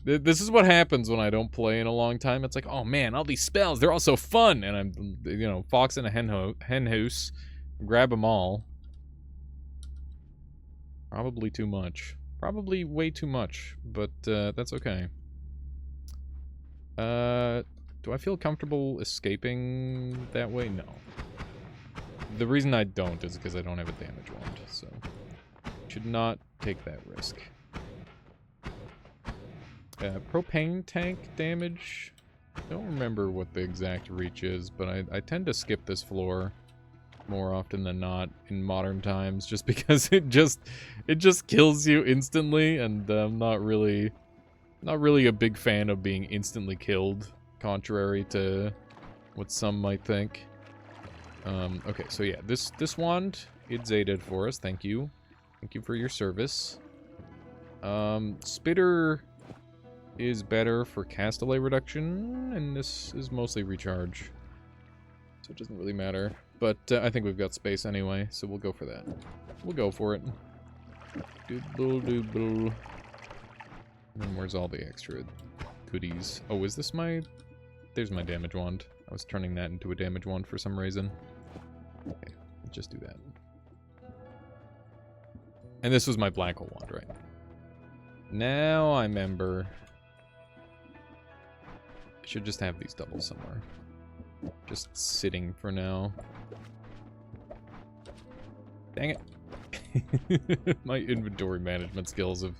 this is what happens when I don't play in a long time. It's like, oh man, all these spells, they're all so fun, and I'm, you know, fox in a hen house, grab them all. Probably too much. Probably way too much, but that's okay. Do I feel comfortable escaping that way? No. The reason I don't is because I don't have a damage wand, so should not take that risk. Propane tank damage. I don't remember what the exact reach is, but I tend to skip this floor more often than not in modern times, just because it just kills you instantly, and I'm not really a big fan of being instantly killed, contrary to what some might think. Okay, so yeah, this wand, it's aided for us. Thank you. Thank you for your service. Spitter is better for castaway reduction, and this is mostly recharge. So it doesn't really matter. But I think we've got space anyway, so we'll go for that. We'll go for it. Doodle doodle. And then where's all the extra goodies? Oh, is this my... There's my damage wand. I was turning that into a damage wand for some reason. Okay, let's just do that. And this was my black hole wand, right? Now I remember. I should just have these doubles somewhere. Just sitting for now. Dang it. My inventory management skills have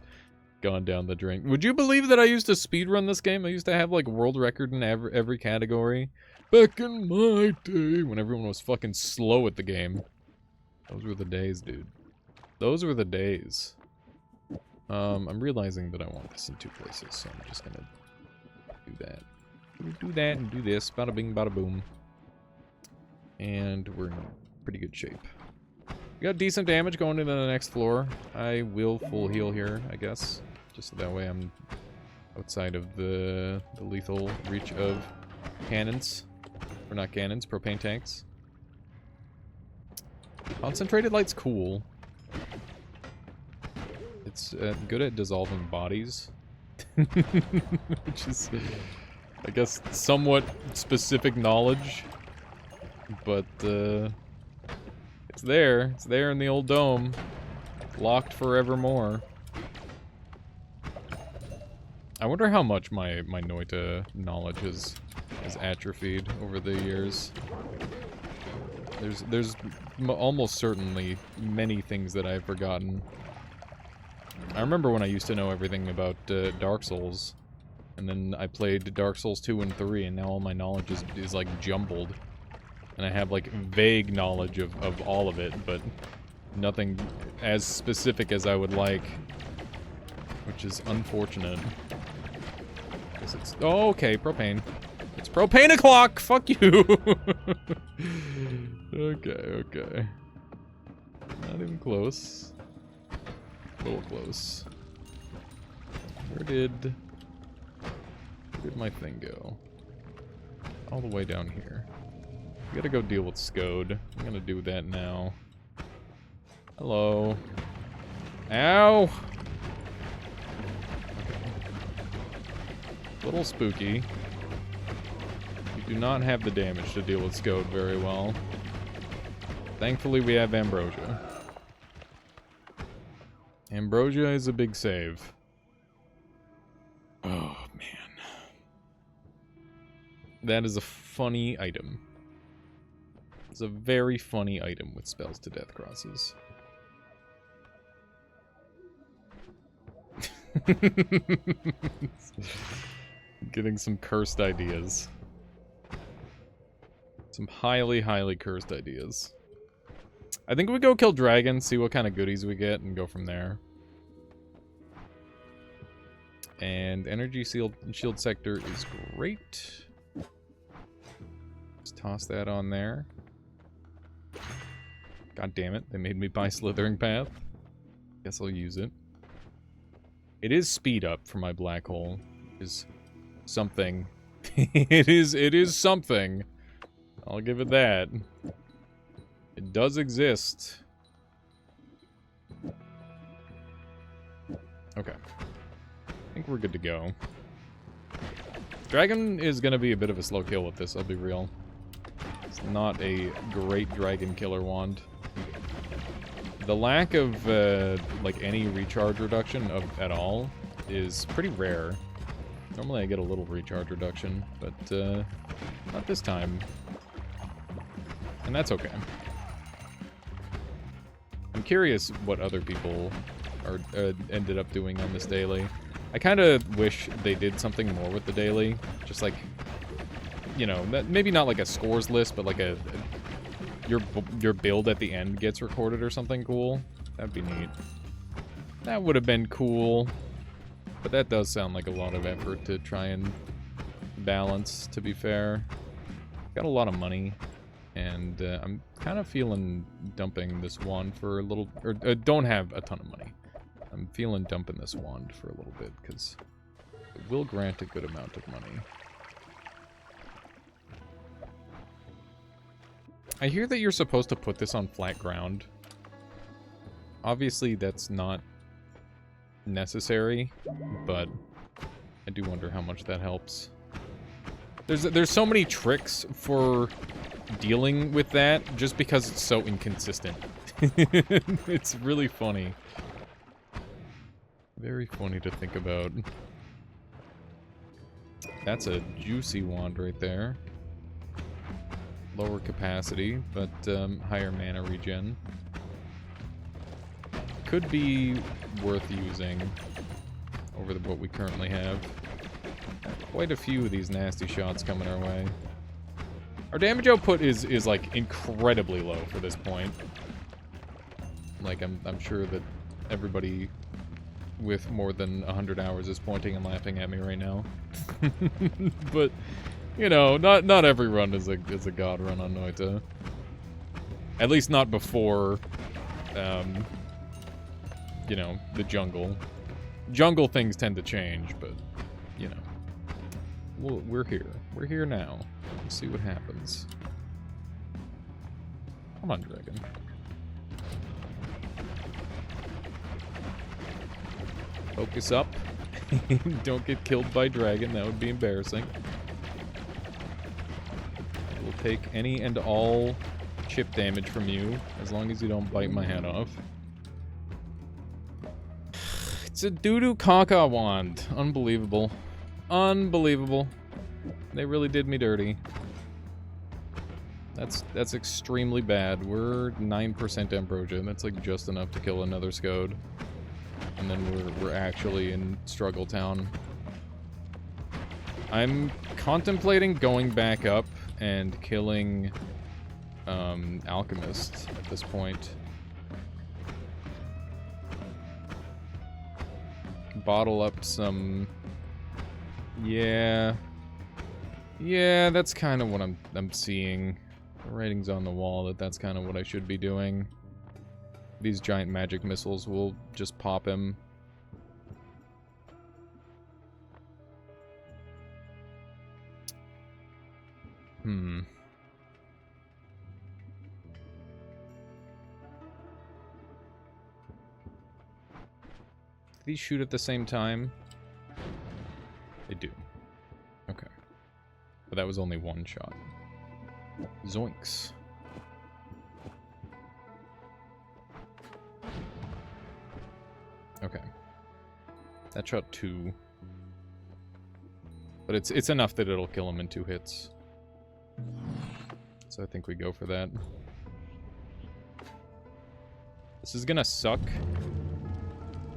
gone down the drain. Would you believe that I used to speedrun this game? I used to have like world record in every category. Back in my day, when everyone was fucking slow at the game. Those were the days, dude. Those were the days. I'm realizing that I want this in two places, so I'm just gonna do that. Do that and do this. Bada bing, bada boom. And we're in pretty good shape. We got decent damage going into the next floor. I will full heal here, I guess. Just so that way I'm outside of the lethal reach of cannons. Or not cannons, propane tanks. Concentrated light's cool. It's good at dissolving bodies. Which is, I guess, somewhat specific knowledge. But, it's there. It's there in the old dome. Locked forevermore. I wonder how much my Noita knowledge has atrophied over the years. There's almost certainly many things that I've forgotten. I remember when I used to know everything about Dark Souls, and then I played Dark Souls 2 and 3, and now all my knowledge is like jumbled. And I have like vague knowledge of all of it, but nothing as specific as I would like, which is unfortunate. It's, oh, okay, propane. It's propane o'clock! Fuck you! Okay. Not even close. A little close. Where did my thing go? All the way down here. We gotta go deal with Scode. I'm gonna do that now. Hello. Ow! A little spooky. We do not have the damage to deal with Scode very well. Thankfully, we have Ambrosia. Ambrosia is a big save. Oh, man. That is a funny item. It's a very funny item with spells to death crosses. Getting some cursed ideas. Some highly, highly cursed ideas. I think we go kill dragons, see what kind of goodies we get, and go from there. And energy shield sector is great. Just toss that on there. God damn it, they made me buy Slithering Path. Guess I'll use it. It is speed up for my black hole. Is something. it is something. I'll give it that. It does exist. Okay. I think we're good to go. Dragon is going to be a bit of a slow kill with this, I'll be real. It's not a great dragon killer wand. The lack of, like, any recharge reduction at all is pretty rare. Normally I get a little recharge reduction, but, not this time. And that's okay. I'm curious what other people are ended up doing on this daily. I kind of wish they did something more with the daily. Just like, you know, maybe not like a scores list, but like your build at the end gets recorded or something cool. That'd be neat. That would have been cool. But that does sound like a lot of effort to try and balance, to be fair. Got a lot of money. And I'm kind of feeling dumping this wand for a little... Or don't have a ton of money. I'm feeling dumping this wand for a little bit, because it will grant a good amount of money. I hear that you're supposed to put this on flat ground. Obviously, that's not necessary, but I do wonder how much that helps. There's so many tricks for dealing with that, just because it's so inconsistent. It's really funny. Very funny to think about. That's a juicy wand right there. Lower capacity, but higher mana regen. Could be worth using over what we currently have. Quite a few of these nasty shots coming our way. Our damage output is like incredibly low for this point. Like I'm sure that everybody with more than 100 hours is pointing and laughing at me right now. But you know, not every run is a god run on Noita. At least not before you know, the jungle. Jungle things tend to change, but you know. Well, we're here. We're here now. Let's see what happens. Come on, dragon. Focus up. Don't get killed by dragon. That would be embarrassing. We'll take any and all chip damage from you, as long as you don't bite my head off. It's a doo-doo caca wand. Unbelievable. Unbelievable. They really did me dirty. That's extremely bad. We're 9% Ambrosia. That's like just enough to kill another Scode. And then we're actually in Struggle Town. I'm contemplating going back up and killing Alchemist at this point. Bottle up some... Yeah, that's kind of what I'm seeing. The writing's on the wall that's kind of what I should be doing. These giant magic missiles will just pop him. Did these shoot at the same time? They do. Okay. But that was only one shot. Zoinks. That shot 2. But it's enough that it'll kill him in 2 hits. So I think we go for that. This is gonna suck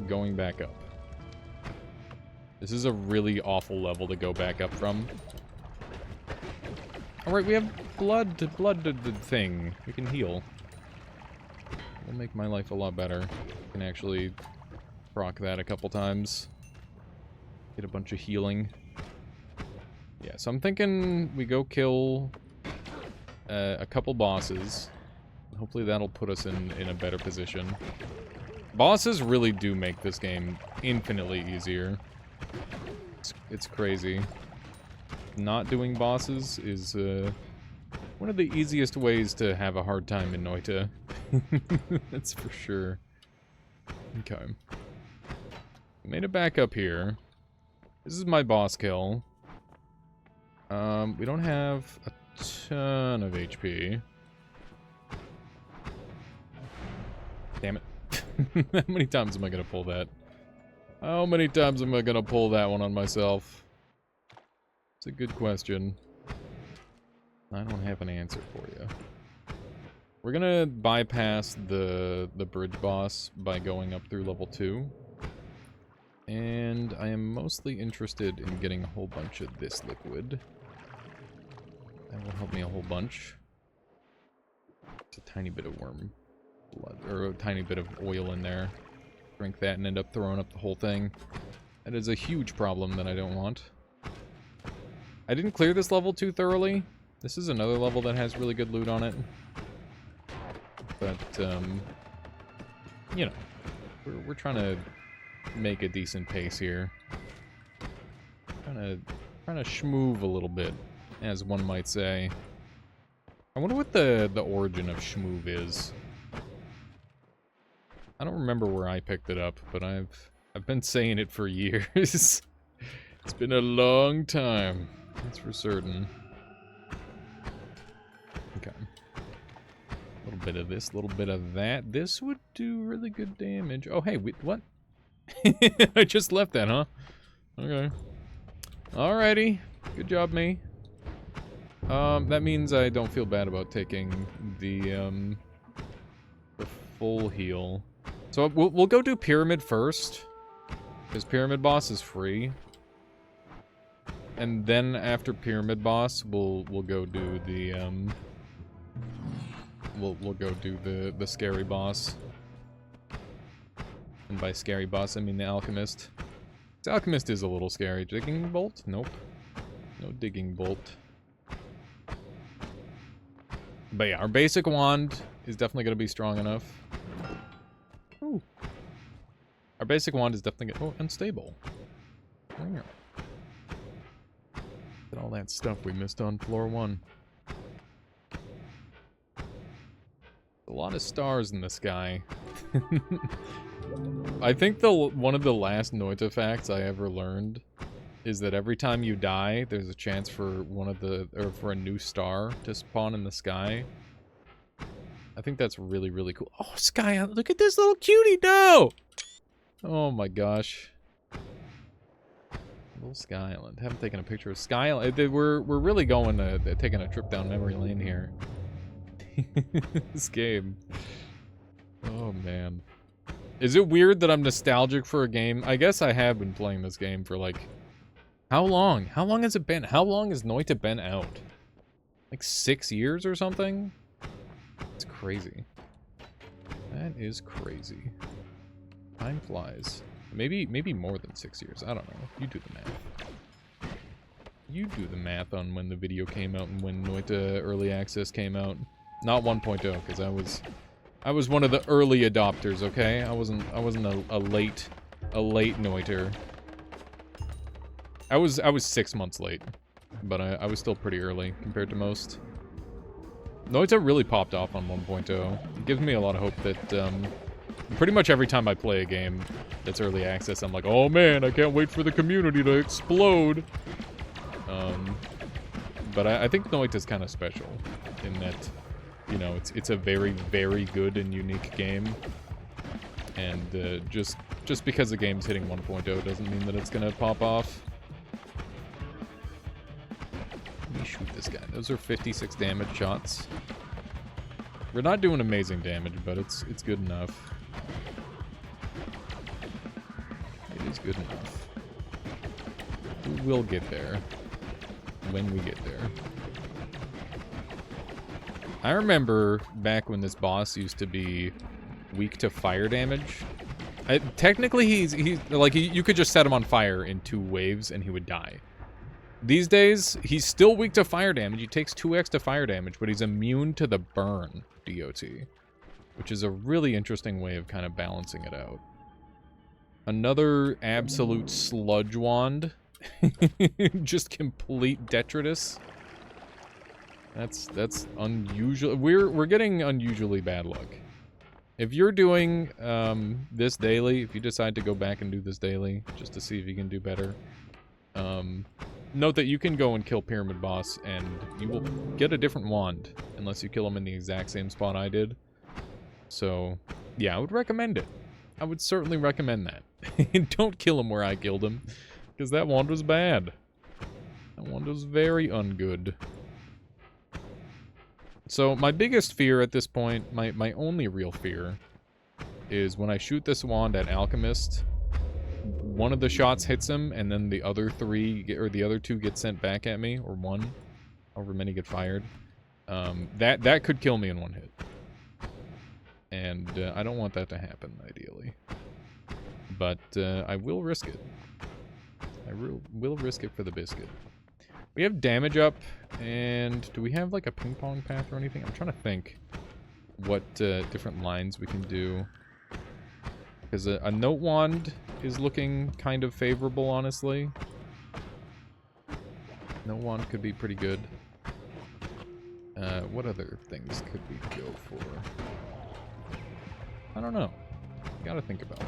going back up. This is a really awful level to go back up from. Alright, we have blood thing. We can heal. Will make my life a lot better. I can actually proc that a couple times. Get a bunch of healing. Yeah, so I'm thinking we go kill a couple bosses. Hopefully that'll put us in a better position. Bosses really do make this game infinitely easier. It's crazy. Not doing bosses is one of the easiest ways to have a hard time in Noita. That's for sure. Okay. Made it back up here. This is my boss kill. We don't have a ton of HP. Damn it. How many times am I gonna pull that? How many times am I gonna pull that one on myself? It's a good question. I don't have an answer for you. We're gonna bypass the bridge boss by going up through level 2. And I am mostly interested in getting a whole bunch of this liquid. That will help me a whole bunch. It's a tiny bit of worm blood, or a tiny bit of oil in there. Drink that and end up throwing up the whole thing. That is a huge problem that I don't want. I didn't clear this level too thoroughly. This is another level that has really good loot on it. But, you know, we're trying to make a decent pace here. Trying to schmoove a little bit, as one might say. I wonder what the origin of schmoove is. I don't remember where I picked it up, but I've been saying it for years. It's been a long time, that's for certain. Okay. A little bit of this, a little bit of that. This would do really good damage. Oh, hey, what? I just left that, huh? Okay. Alrighty. Good job, me. That means I don't feel bad about taking the full heal. So we'll go do Pyramid first, because Pyramid Boss is free. And then after Pyramid Boss, we'll go do the we'll go do the scary boss. And by scary boss, I mean the alchemist. The alchemist is a little scary. Digging bolt? Nope. No digging bolt. But yeah, our basic wand is definitely going to be strong enough. Ooh. Our basic wand is definitely going to... Oh, unstable. Look at all that stuff we missed on floor 1. A lot of stars in the sky. I think one of the last Noita facts I ever learned is that every time you die, there's a chance for for a new star to spawn in the sky. I think that's really, really cool. Oh, Sky, look at this little cutie, no! Oh my gosh. Little Sky Island. Haven't taken a picture of Sky Island. We're really going to taking a trip down memory lane here. This game. Oh man. Is it weird that I'm nostalgic for a game? I guess I have been playing this game for like... How long? How long has it been? How long has Noita been out? Like 6 years or something? It's crazy. That is crazy. Time flies. Maybe more than 6 years. I don't know. You do the math. You do the math on when the video came out and when Noita Early Access came out. Not 1.0, because I was one of the early adopters, okay? I wasn't a late Noiter. I was 6 months late, but I was still pretty early compared to most. Noita really popped off on 1.0. It gives me a lot of hope that pretty much every time I play a game that's early access, I'm like, oh man, I can't wait for the community to explode. But I think Noita's kind of special in that, you know, it's a very, very good and unique game. And just Just because the game's hitting 1.0 doesn't mean that it's gonna pop off. Let me shoot this guy. Those are 56 damage shots. We're not doing amazing damage, but it's good enough. It is good enough. We will get there. When we get there. I remember back when this boss used to be weak to fire damage. Technically, he's like, you could just set him on fire in 2 waves and he would die. These days, he's still weak to fire damage. He takes 2x to fire damage, but he's immune to the burn DOT, which is a really interesting way of kind of balancing it out. Another absolute sludge wand. Just complete detritus. That's unusual. We're getting unusually bad luck. If you're doing this daily, if you decide to go back and do this daily, just to see if you can do better, note that you can go and kill Pyramid Boss, and you will get a different wand, unless you kill him in the exact same spot I did. So, yeah, I would recommend it. I would certainly recommend that. Don't kill him where I killed him, because that wand was bad. That wand was very ungood. So my biggest fear at this point, my only real fear, is when I shoot this wand at Alchemist, one of the shots hits him, and then the other 3, or the other 2 get sent back at me, or 1, however many get fired. That could kill me in 1 hit. And I don't want that to happen, ideally. But I will risk it. I will risk it for the biscuit. We have damage up, and do we have like a ping pong path or anything? I'm trying to think what different lines we can do. Because a note wand is looking kind of favorable, honestly. Note wand could be pretty good. What other things could we go for? I don't know. Gotta think about it.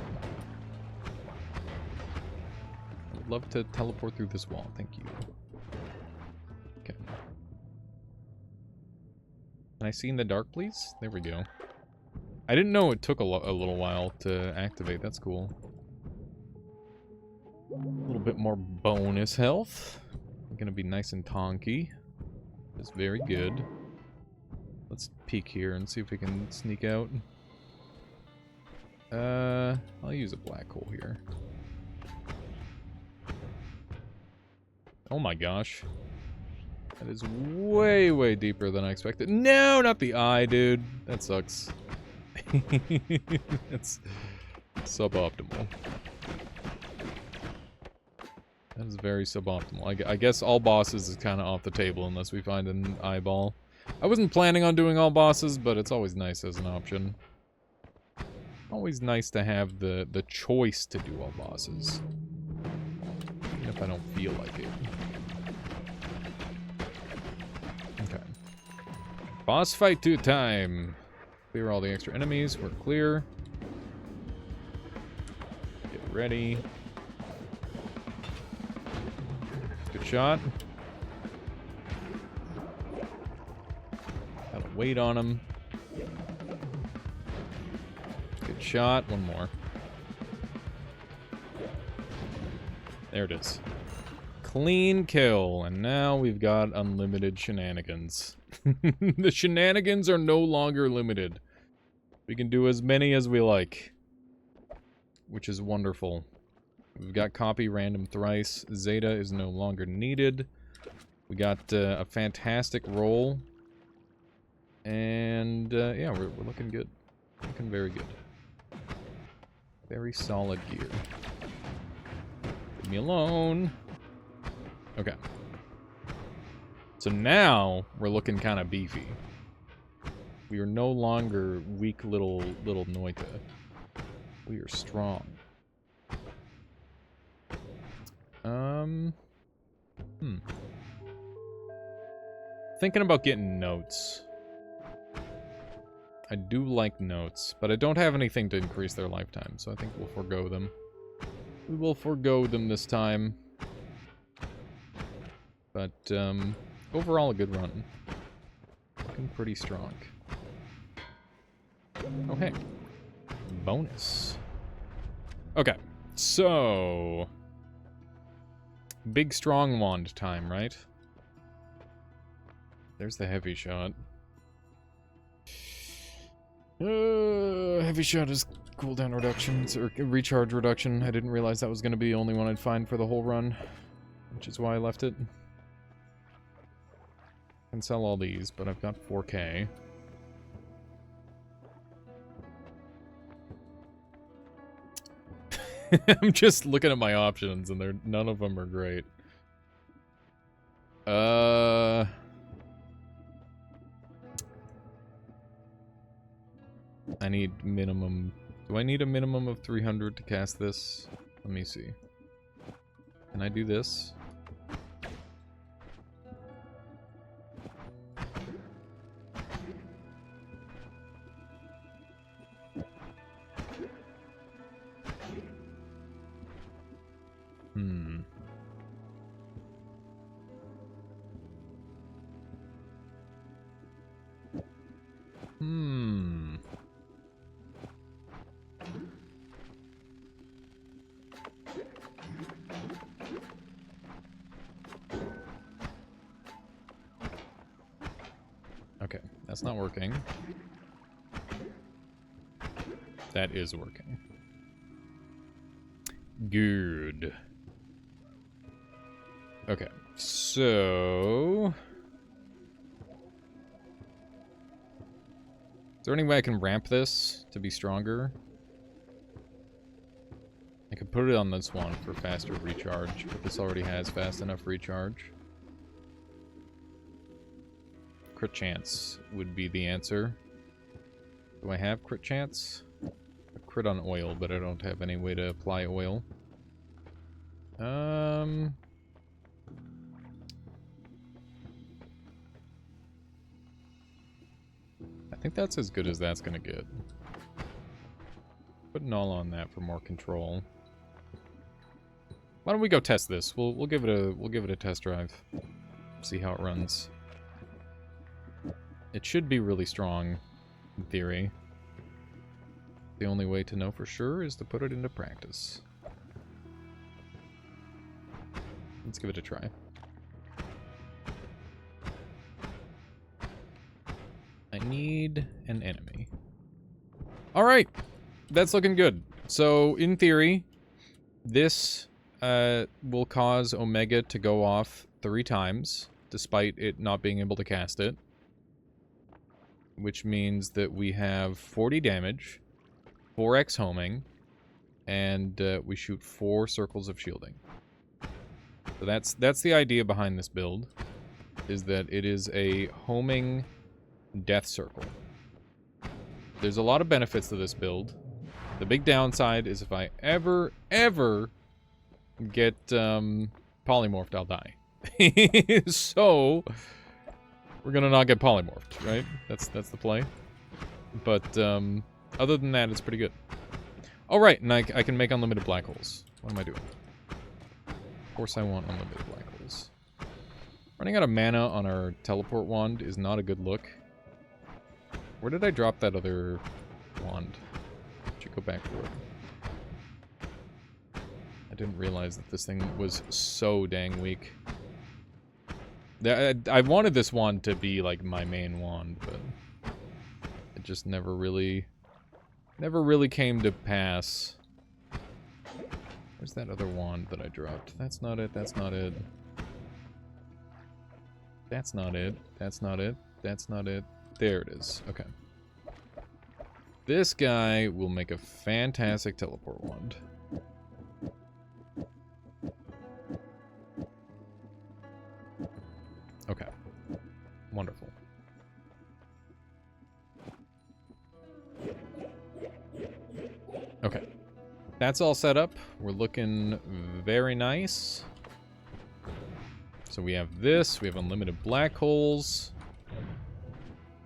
I would love to teleport through this wall. Thank you. Okay. Can I see in the dark, please? There we go. I didn't know it took a little while to activate. That's cool. A little bit more bonus health. Gonna be nice and tonky. That's very good. Let's peek here and see if we can sneak out. I'll use a black hole here. Oh my gosh. That is way, way deeper than I expected. No, not the eye, dude. That sucks. It's suboptimal. That is very suboptimal. I guess all bosses is kind of off the table unless we find an eyeball. I wasn't planning on doing all bosses, but it's always nice as an option. Always nice to have the choice to do all bosses. Even if I don't feel like it. Okay. Boss fight 2 time. Clear all the extra enemies. We're clear. Get ready. Good shot. Gotta wait on him. Good shot. One more. There it is. Clean kill. And now we've got unlimited shenanigans. The shenanigans are no longer limited. We can do as many as we like. Which is wonderful. We've got copy random thrice. Zeta is no longer needed. We got a fantastic roll. And yeah, we're looking good. Looking very good. Very solid gear. Leave me alone. Okay. So now we're looking kind of beefy. We are no longer weak little Noita. We are strong. Thinking about getting notes. I do like notes, but I don't have anything to increase their lifetime, so I think we'll forego them. We will forego them this time. But, overall a good run. Looking pretty strong. Okay. Bonus. Okay, so... Big strong wand time, right? There's the heavy shot. Heavy shot is cooldown reductions, or recharge reduction. I didn't realize that was going to be the only one I'd find for the whole run, which is why I left it. I can sell all these, but I've got 4K. I'm just looking at my options, and none of them are great. I need minimum... Do I need a minimum of 300 to cast this? Let me see. Can I do this? Okay, that's not working. That is working. Good. Okay, so... Is there any way I can ramp this to be stronger? I could put it on this one for faster recharge, but this already has fast enough recharge. Crit chance would be the answer. Do I have crit chance? A crit on oil, but I don't have any way to apply oil. I think that's as good as that's gonna get. Put null on that for more control. Why don't we go test this? We'll give it a test drive. See how it runs. It should be really strong, in theory. The only way to know for sure is to put it into practice. Let's give it a try. I need an enemy. Alright! That's looking good. So, in theory, this will cause Omega to go off 3 times, despite it not being able to cast it. Which means that we have 40 damage, 4x homing, and we shoot 4 circles of shielding. So that's the idea behind this build, is that it is a homing death circle. There's a lot of benefits to this build. The big downside is if I ever get polymorphed, I'll die. So... We're gonna not get polymorphed, right? That's the play. But, other than that, it's pretty good. Oh, right, and I can make unlimited black holes. What am I doing? Of course I want unlimited black holes. Running out of mana on our teleport wand is not a good look. Where did I drop that other wand? Should go back for it. I didn't realize that this thing was so dang weak. I wanted this wand to be like my main wand, but it just never really came to pass. Where's that other wand that I dropped? That's not it, that's not it. That's not it, that's not it, that's not it. There it is, okay. This guy will make a fantastic teleport wand. Okay. Wonderful. Okay. That's all set up. We're looking very nice. So we have this. We have unlimited black holes.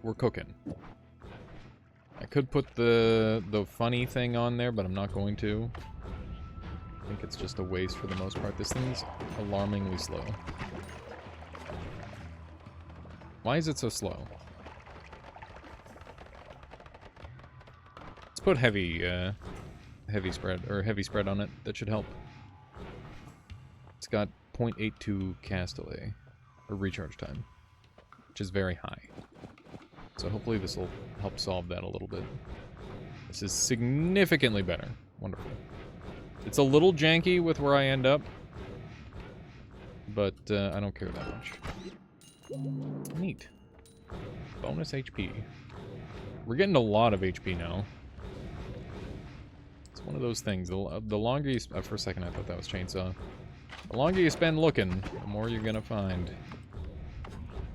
We're cooking. I could put the funny thing on there, but I'm not going to. I think it's just a waste for the most part. This thing's alarmingly slow. Why is it so slow? Let's put heavy heavy spread on it. That should help. It's got 0.82 cast delay, or recharge time, which is very high. So hopefully this will help solve that a little bit. This is significantly better. Wonderful. It's a little janky with where I end up, but I don't care that much. Neat. Bonus HP. We're getting a lot of HP now. It's one of those things. The longer you... for a second I thought that was chainsaw. The longer you spend looking, the more you're gonna find.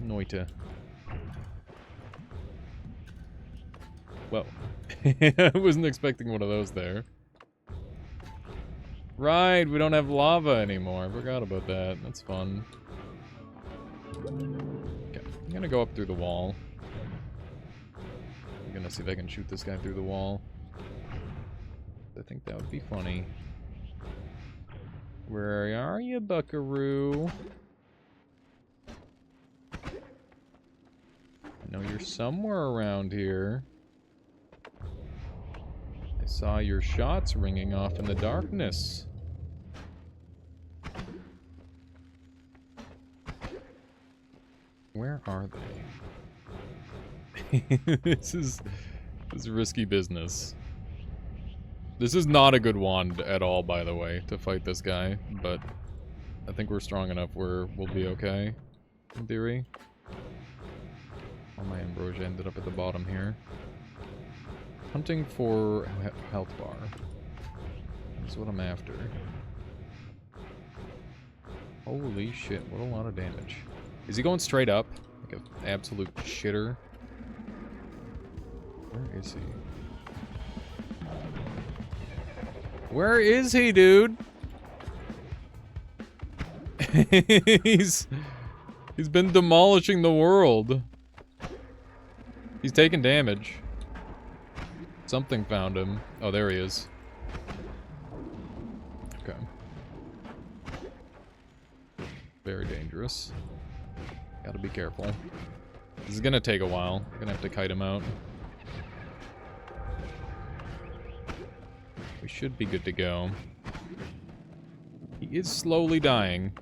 Noita. Whoa. I wasn't expecting one of those there. Right, we don't have lava anymore. I forgot about that. That's fun. Okay, I'm gonna go up through the wall. I'm gonna see if I can shoot this guy through the wall. I think that would be funny. Where are you, buckaroo? I know you're somewhere around here. I saw your shots ringing off in the darkness. Where are they? This is risky business. This is not a good wand at all, by the way, to fight this guy, but I think we're strong enough where we'll be okay, in theory. All my ambrosia ended up at the bottom here. Hunting for health bar. That's what I'm after. Holy shit, what a lot of damage. Is he going straight up? Like an absolute shitter? Where is he? Where is he, dude? He's been demolishing the world. He's taking damage. Something found him. Oh, there he is. Okay. Very dangerous. Gotta be careful. This is gonna take a while. I'm gonna have to kite him out. We should be good to go. He is slowly dying.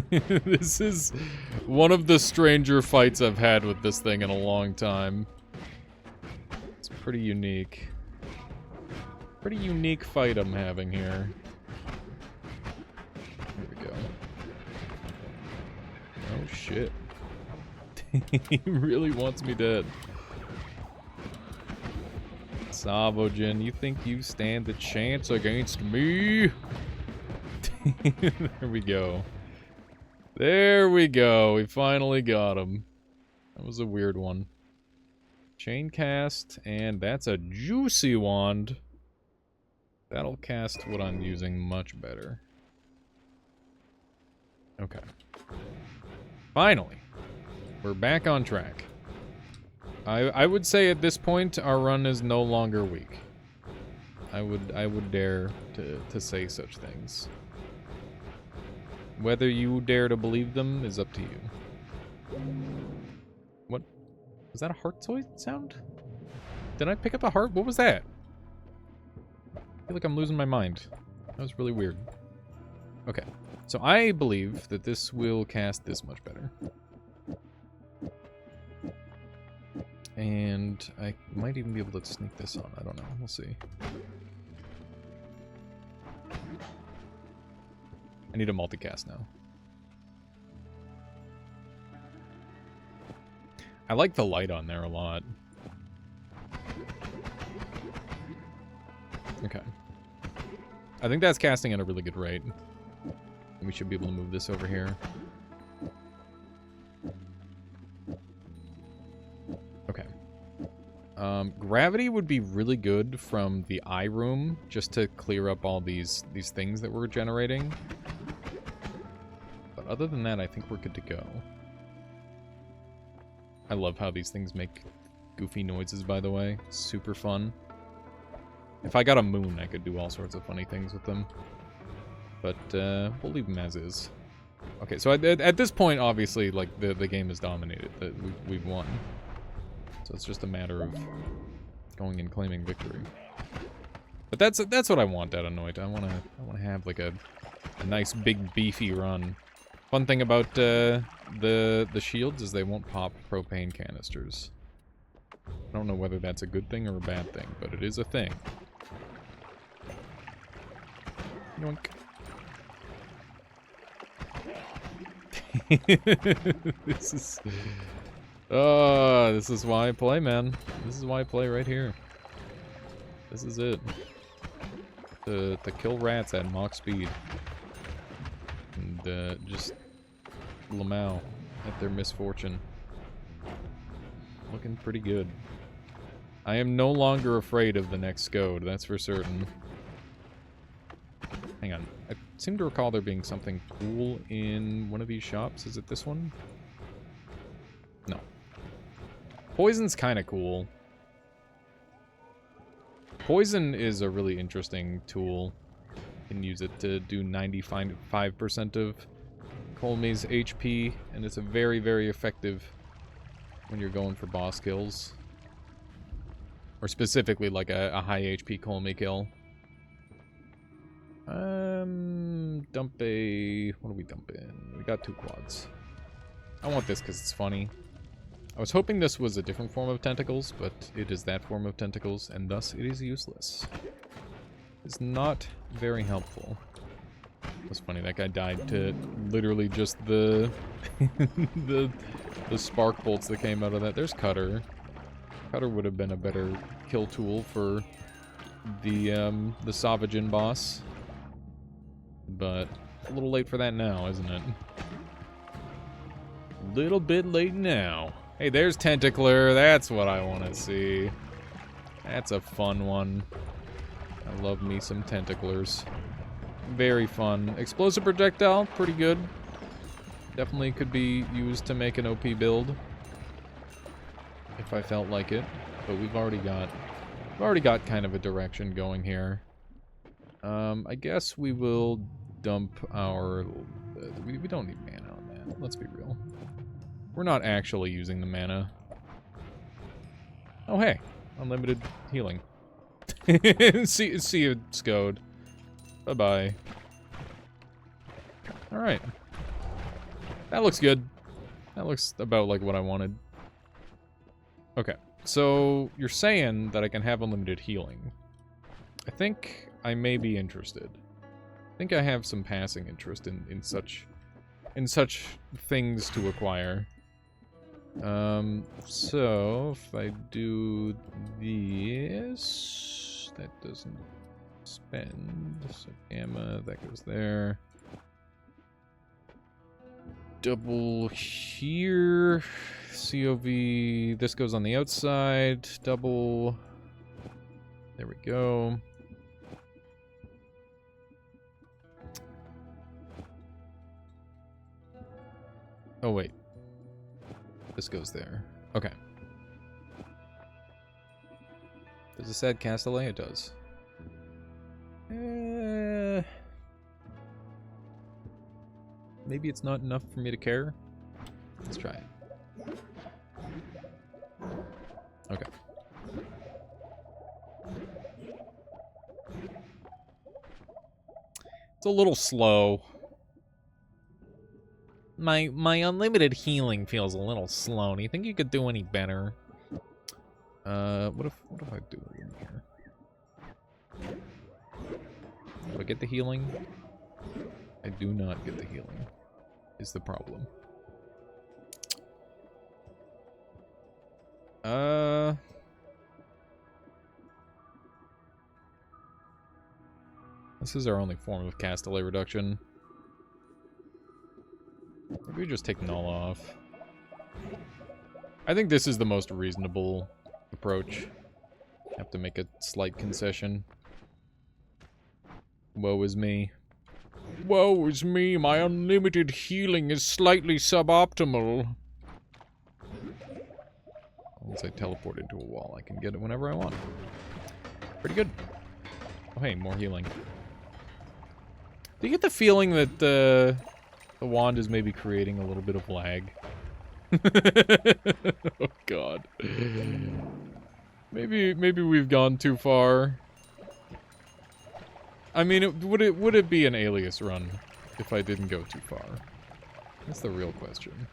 This is one of the stranger fights I've had with this thing in a long time. It's pretty unique. Pretty unique fight I'm having here. Here we go. Oh shit. He really wants me dead. Savojin, you think you stand a chance against me? There we go. There we go. We finally got him. That was a weird one. Chain cast, and that's a juicy wand. That'll cast what I'm using much better. Okay. Finally. We're back on track. I would say at this point our run is no longer weak. I would dare to say such things. Whether you dare to believe them is up to you. What? Was that a heart sound? Did I pick up a heart? What was that? I feel like I'm losing my mind. That was really weird. Okay. So I believe that this will cast this much better. And I might even be able to sneak this on. I don't know. We'll see. I need a multicast now. I like the light on there a lot. Okay. I think that's casting at a really good rate. We should be able to move this over here. Okay. Gravity would be really good from the eye room, just to clear up all these things that we're generating. But other than that, I think we're good to go. I love how these things make goofy noises, by the way. Super fun. If I got a moon, I could do all sorts of funny things with them. But we'll leave them as is. Okay, so at this point, obviously, like, the game is dominated. We've won. So it's just a matter of going and claiming victory. But that's what I want out of Noita. I wanna have like a nice big beefy run. Fun thing about the shields is they won't pop propane canisters. I don't know whether that's a good thing or a bad thing, but it is a thing. Yoink. This is why I play, man. This is why I play right here. This is it. To kill rats at Mach speed. And just Lamau at their misfortune. Looking pretty good. I am no longer afraid of the next Scode, that's for certain. Hang on. I seem to recall there being something cool in one of these shops. Is it this one? No. Poison's kind of cool. Poison is a really interesting tool. You can use it to do 95% of Colmey's HP, and it's a very, very effective when you're going for boss kills. Or specifically like a high HP Colmey kill. Dump a... What do we dump in? We got 2 quads. I want this because it's funny. I was hoping this was a different form of tentacles, but it is that form of tentacles, and thus it is useless. It's not very helpful. It was funny, that guy died to literally just the the spark bolts that came out of that. There's Cutter. Cutter would have been a better kill tool for the Savagin boss. But a little late for that now, isn't it? A little bit late now. Hey, there's Tentacler. That's what I want to see. That's a fun one. I love me some Tentaclers. Very fun. Explosive projectile, pretty good. Definitely could be used to make an OP build. If I felt like it. But we've already got kind of a direction going here. I guess we will dump our... we don't need mana on that. Let's be real. We're not actually using the mana. Oh, hey. Unlimited healing. see you, Scode. Bye-bye. Alright. That looks good. That looks about like what I wanted. Okay. So, you're saying that I can have unlimited healing. I think I may be interested. I think I have some passing interest in such things to acquire. So if I do this, that doesn't spend. So gamma, that goes there. Double here. COV, this goes on the outside. Double. There we go. Oh, wait. This goes there. Okay. Does this add Castellet? It does. Maybe it's not enough for me to care. Let's try it. Okay. It's a little slow. My unlimited healing feels a little slow. Do you think you could do any better? What if I do it in here? Do I get the healing? I do not get the healing. Is the problem. This is our only form of Castellet reduction. Maybe we just take null off. I think this is the most reasonable approach. Have to make a slight concession. Woe is me. Woe is me, my unlimited healing is slightly suboptimal. Once I teleport into a wall, I can get it whenever I want. Pretty good. Oh hey, more healing. Do you get the feeling that the wand is maybe creating a little bit of lag? Oh god. Maybe we've gone too far. I mean, would it be an alias run if I didn't go too far? That's the real question.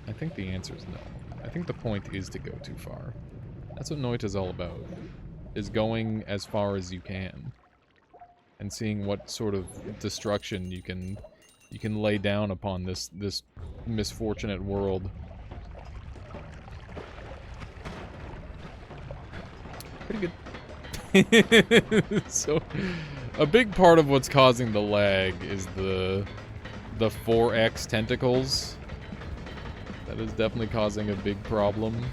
I think the answer is no. I think the point is to go too far. That's what Noita's all about. Is going as far as you can. And seeing what sort of destruction you can lay down upon this misfortunate world. Pretty good. So, a big part of what's causing the lag is the 4x tentacles. That is definitely causing a big problem.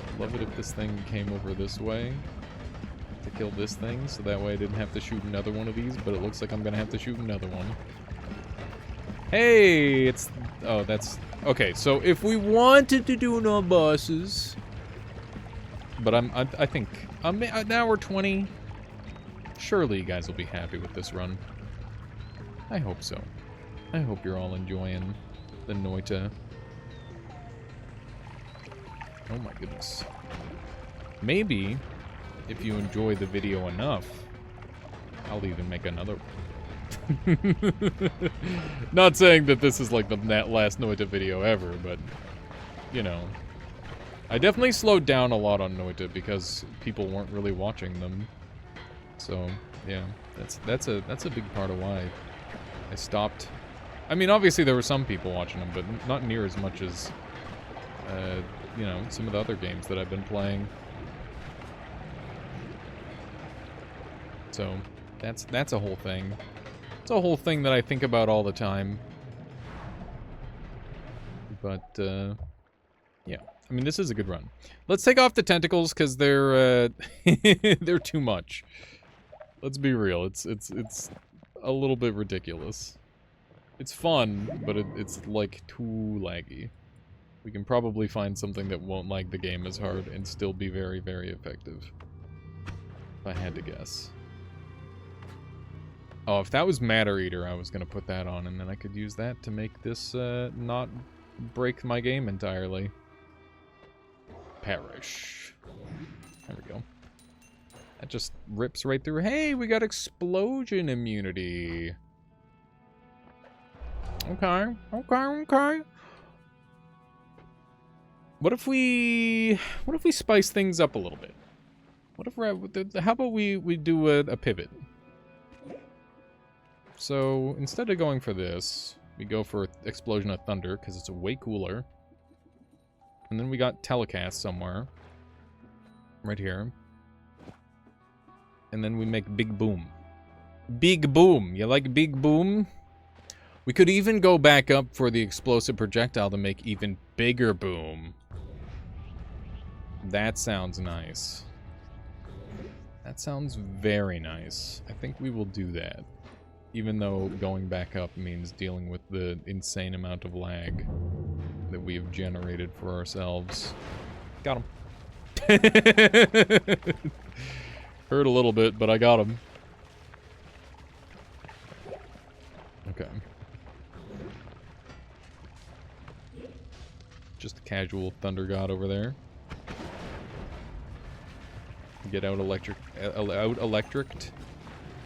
I'd love it if this thing came over this way to kill this thing, so that way I didn't have to shoot another one of these, but it looks like I'm gonna have to shoot another one. Hey, it's... Oh, that's... Okay, so if we wanted to do no bosses... But I think... an hour 20. Surely you guys will be happy with this run. I hope so. I hope you're all enjoying the Noita. Oh my goodness. Maybe, if you enjoy the video enough, I'll even make another one. Not saying that this is like the last Noita video ever, but, you know. I definitely slowed down a lot on Noita because people weren't really watching them. So, yeah, that's a big part of why I stopped. I mean, obviously there were some people watching them, but not near as much as, you know, some of the other games that I've been playing. So, that's a whole thing. It's a whole thing that I think about all the time. But, yeah. I mean, this is a good run. Let's take off the tentacles, because they're, they're too much. Let's be real. It's a little bit ridiculous. It's fun, but it's, like, too laggy. We can probably find something that won't lag the game as hard and still be very, very effective. If I had to guess. Oh, if that was Matter Eater, I was going to put that on, and then I could use that to make this, not break my game entirely. Perish. There we go. That just rips right through. Hey, we got explosion immunity. Okay. What if we spice things up a little bit? What if how about we do a pivot? So instead of going for this, we go for Explosion of Thunder because it's way cooler. And then we got Telecast somewhere. Right here. And then we make Big Boom. Big Boom! You like Big Boom? We could even go back up for the Explosive Projectile to make even bigger boom. That sounds nice. That sounds very nice. I think we will do that. Even though going back up means dealing with the insane amount of lag that we have generated for ourselves. Got him. Hurt a little bit, but I got him. Okay. Just a casual Thunder God over there. Get out electricked.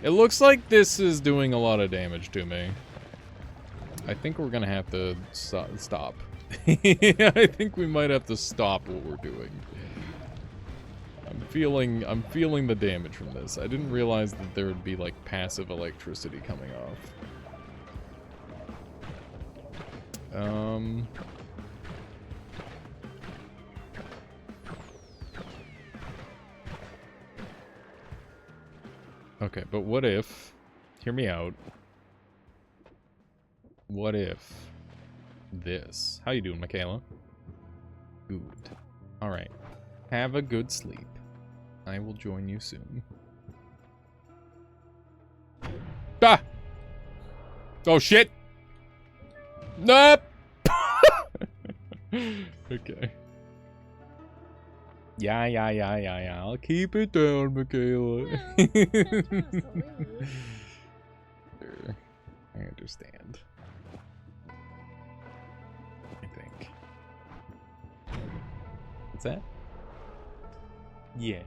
It looks like this is doing a lot of damage to me. I think we're gonna have to stop. I think we might have to stop what we're doing. I'm feeling the damage from this. I didn't realize that there would be like passive electricity coming off. Okay, but what if... Hear me out. What if... This. How you doing, Michaela? Good. Alright. Have a good sleep. I will join you soon. Ah! Oh, shit! Nope! Okay. Yeah. I'll keep it down, Michaela. Sure. I understand. I think. What's that? Yeah.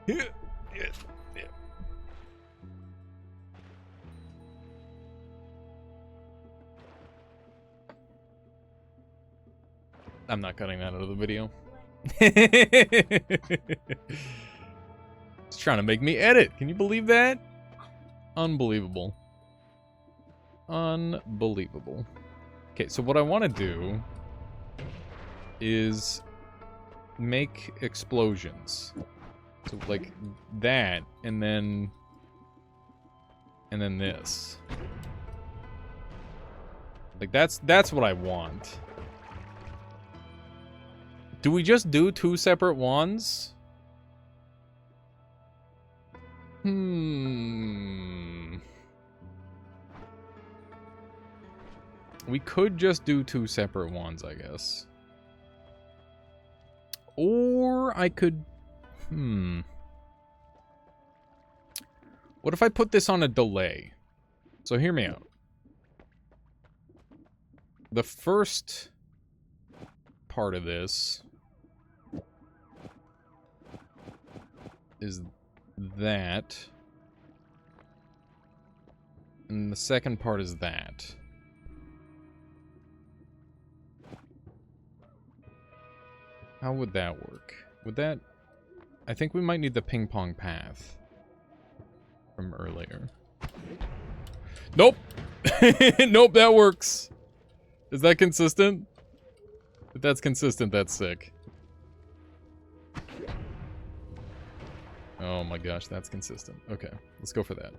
Yeah. I'm not cutting that out of the video. It's trying to make me edit. Can you believe that? Unbelievable. Unbelievable. Okay, so what I want to do is make explosions. So like that, and then this. Like that's what I want. Do we just do 2 separate wands? We could just do 2 separate wands, I guess. Or I could... What if I put this on a delay? So hear me out. The first part of this is that. And the second part is that. How would that work? Would that... I think we might need the ping pong path from earlier. Nope! Nope, that works. Is that consistent? If that's consistent, that's sick. Oh my gosh, that's consistent. Okay, let's go for that.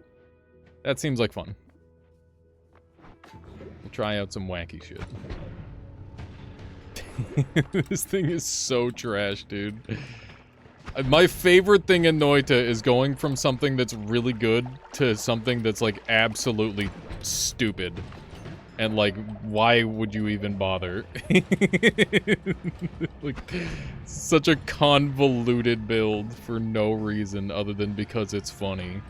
That seems like fun. We'll try out some wacky shit. This thing is so trash, dude. My favorite thing in Noita is going from something that's really good to something that's, like, absolutely stupid. And, like, why would you even bother? Like, such a convoluted build for no reason other than because it's funny.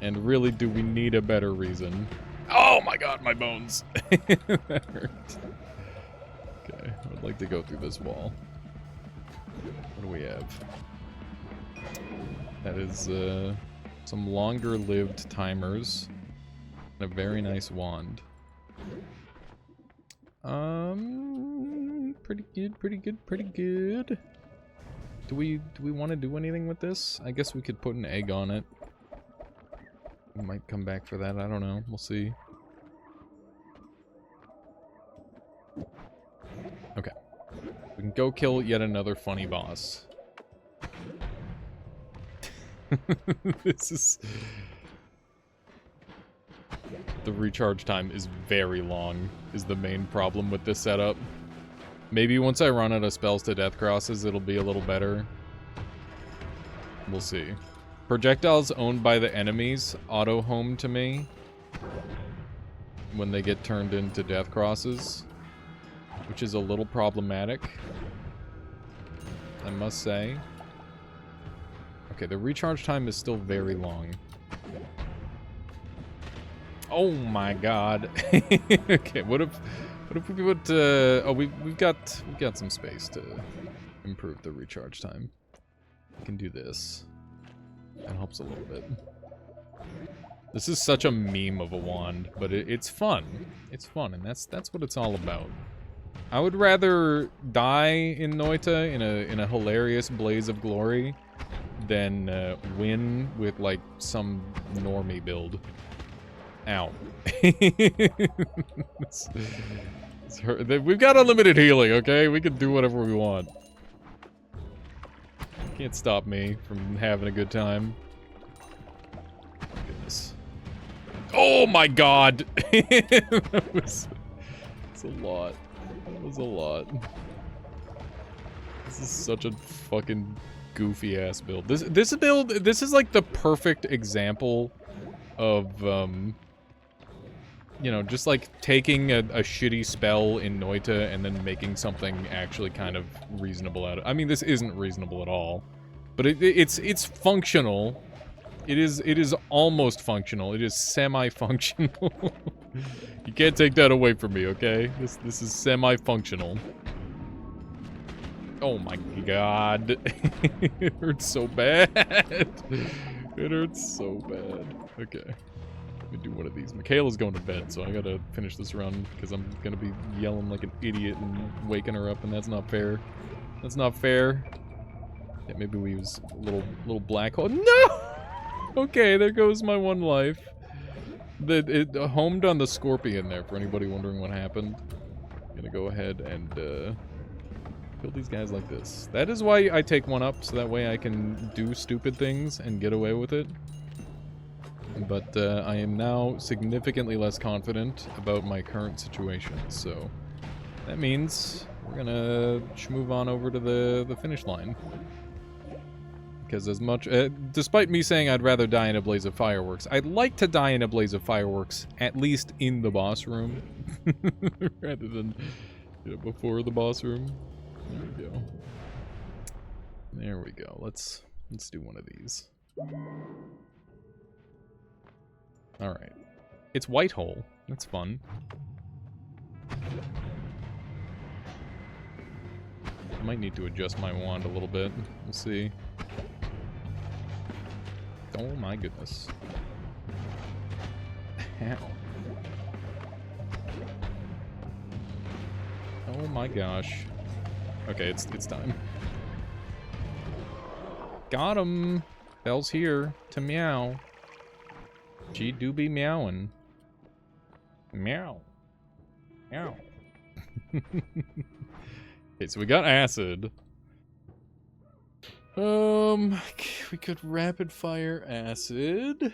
And really, do we need a better reason? Oh my god, my bones! That hurt. Okay, I'd like to go through this wall. What do we have? That is, some longer-lived timers. And a very nice wand. Pretty good, pretty good, pretty good. Do we want to do anything with this? I guess we could put an egg on it. We might come back for that, I don't know. We'll see. Okay. We can go kill yet another funny boss. This is... The recharge time is very long, is the main problem with this setup. Maybe once I run out of spells to death crosses, it'll be a little better. We'll see. Projectiles owned by the enemies auto-home to me when they get turned into death crosses, which is a little problematic, I must say. Okay, the recharge time is still very long. Oh my god. Okay, what if we put oh we've got some space to improve the recharge time. We can do this. That helps a little bit. This is such a meme of a wand, but it's fun. It's fun, and that's what it's all about. I would rather die in Noita in a hilarious blaze of glory than win with like some normie build. Ow. We've got unlimited healing, okay? We can do whatever we want. Can't stop me from having a good time. Goodness. Oh my god! That's a lot. That was a lot. This is such a fucking goofy ass build. This build, this is like the perfect example of you know, just like taking a shitty spell in Noita and then making something actually kind of reasonable out of it. I mean, this isn't reasonable at all, but it's functional. It is almost functional. It is semi-functional. You can't take that away from me, okay? This is semi-functional. Oh my god. It hurts so bad. It hurts so bad. Okay. Let me do one of these. Michaela's going to bed, so I gotta finish this run because I'm gonna be yelling like an idiot and waking her up, and that's not fair. That's not fair. Yeah, maybe we use a little black hole. No! Okay, there goes my one life. It homed on the scorpion there, for anybody wondering what happened. I'm gonna go ahead and kill these guys like this. That is why I take one up, so that way I can do stupid things and get away with it. But I am now significantly less confident about my current situation, so that means we're gonna move on over to the finish line. Because as much, despite me saying I'd rather die in a blaze of fireworks, I'd like to die in a blaze of fireworks, at least in the boss room, rather than before the boss room. There we go. There we go. Let's do one of these. All right. It's white hole. That's fun. I might need to adjust my wand a little bit. We'll see. Oh my goodness. Ow. Oh my gosh. Okay, it's time. Got him. Bell's here to meow. She do be meowing. Meow. Meow. Okay, so we got acid. We could rapid fire acid.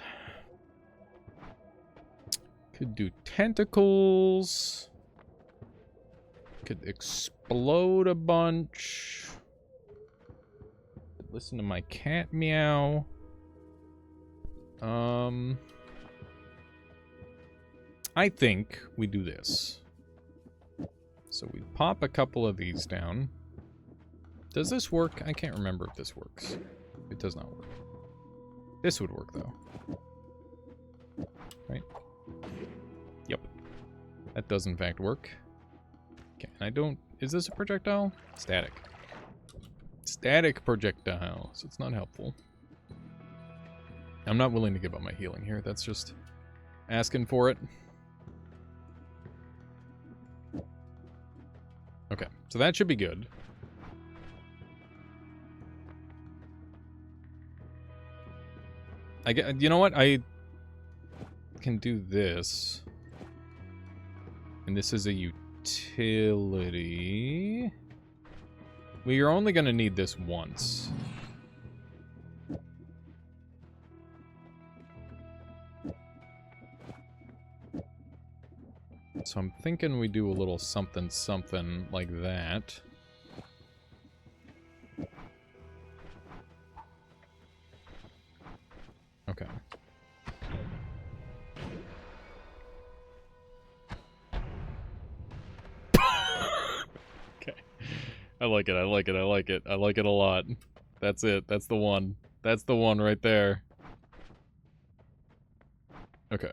Could do tentacles. Could explode a bunch. Listen to my cat meow. I think we do this. So we pop a couple of these down. Does this work? I can't remember if this works. It does not work. This would work, though. Right? Yep. That does, in fact, work. Okay, and I don't... Is this a projectile? Static. Static projectile, so it's not helpful. I'm not willing to give up my healing here. That's just asking for it. Okay, so that should be good. You know what? I can do this. And this is a utility. Well, you're only going to need this once. So I'm thinking we do a little something something like that. Okay. Okay. I like it, I like it, I like it. I like it a lot. That's it. That's the one. That's the one right there. Okay.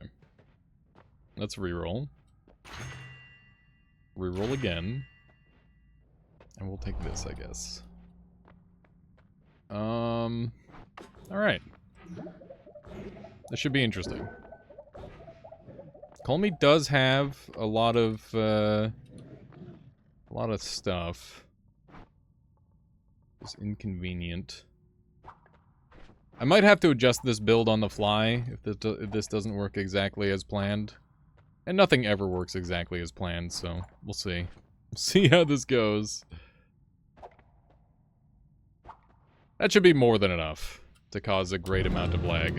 Let's reroll. Reroll again. And we'll take this, I guess. Alright. This should be interesting. Call Me does have a lot of stuff. It's inconvenient. I might have to adjust this build on the fly if this doesn't work exactly as planned. And nothing ever works exactly as planned, so we'll see. We'll see how this goes. That should be more than enough to cause a great amount of lag.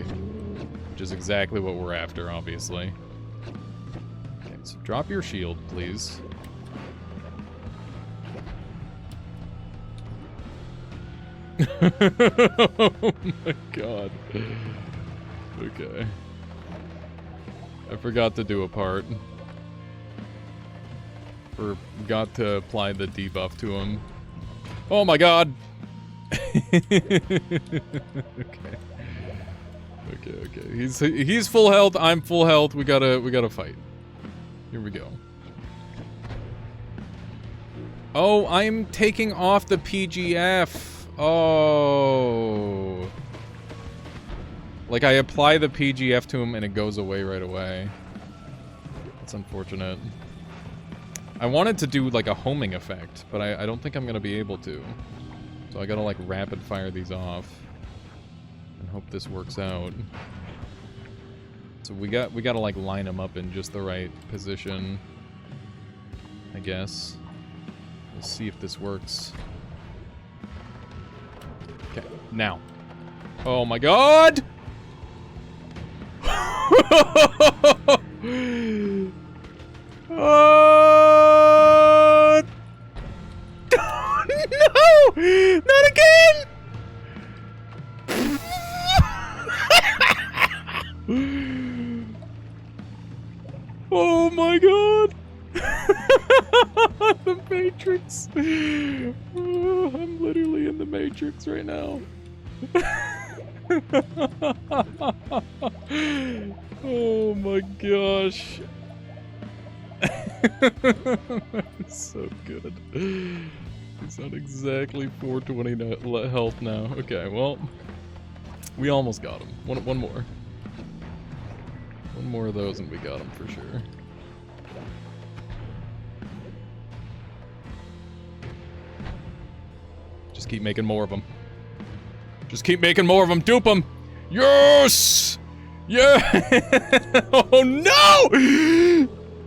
Which is exactly what we're after, obviously. Okay, so drop your shield, please. Oh my god. Okay. I forgot to do a part. Forgot to apply the debuff to him. Oh my god! Okay. Okay. He's full health, I'm full health, we gotta fight. Here we go. Oh, I'm taking off the PGF. Oh. Like, I apply the PGF to him and it goes away right away. That's unfortunate. I wanted to do, like, a homing effect, but I don't think I'm gonna be able to. So I gotta, like, rapid fire these off. And hope this works out. So we gotta, like, line them up in just the right position. I guess. We'll see if this works. Okay, now. Oh my god! No! Not again! Oh my god! The Matrix. Oh, I'm literally in the Matrix right now. Oh my gosh. That's so good. He's at exactly 420 health now. Okay, well, we almost got him. One more. One more of those and we got him for sure. Just keep making more of them. Just keep making more of them. Dupe them. Yes! Yeah! Oh no!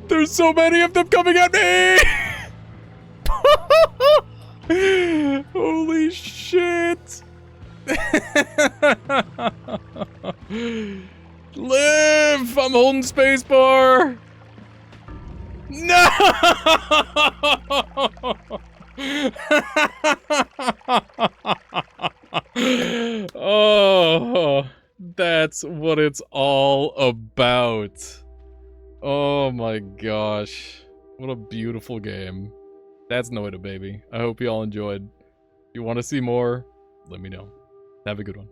There's so many of them coming at me! Holy shit! Live! I'm holding spacebar! No! Oh, that's what it's all about. Oh my gosh. What a beautiful game. That's Noita, baby. I hope you all enjoyed. If you want to see more, let me know. Have a good one.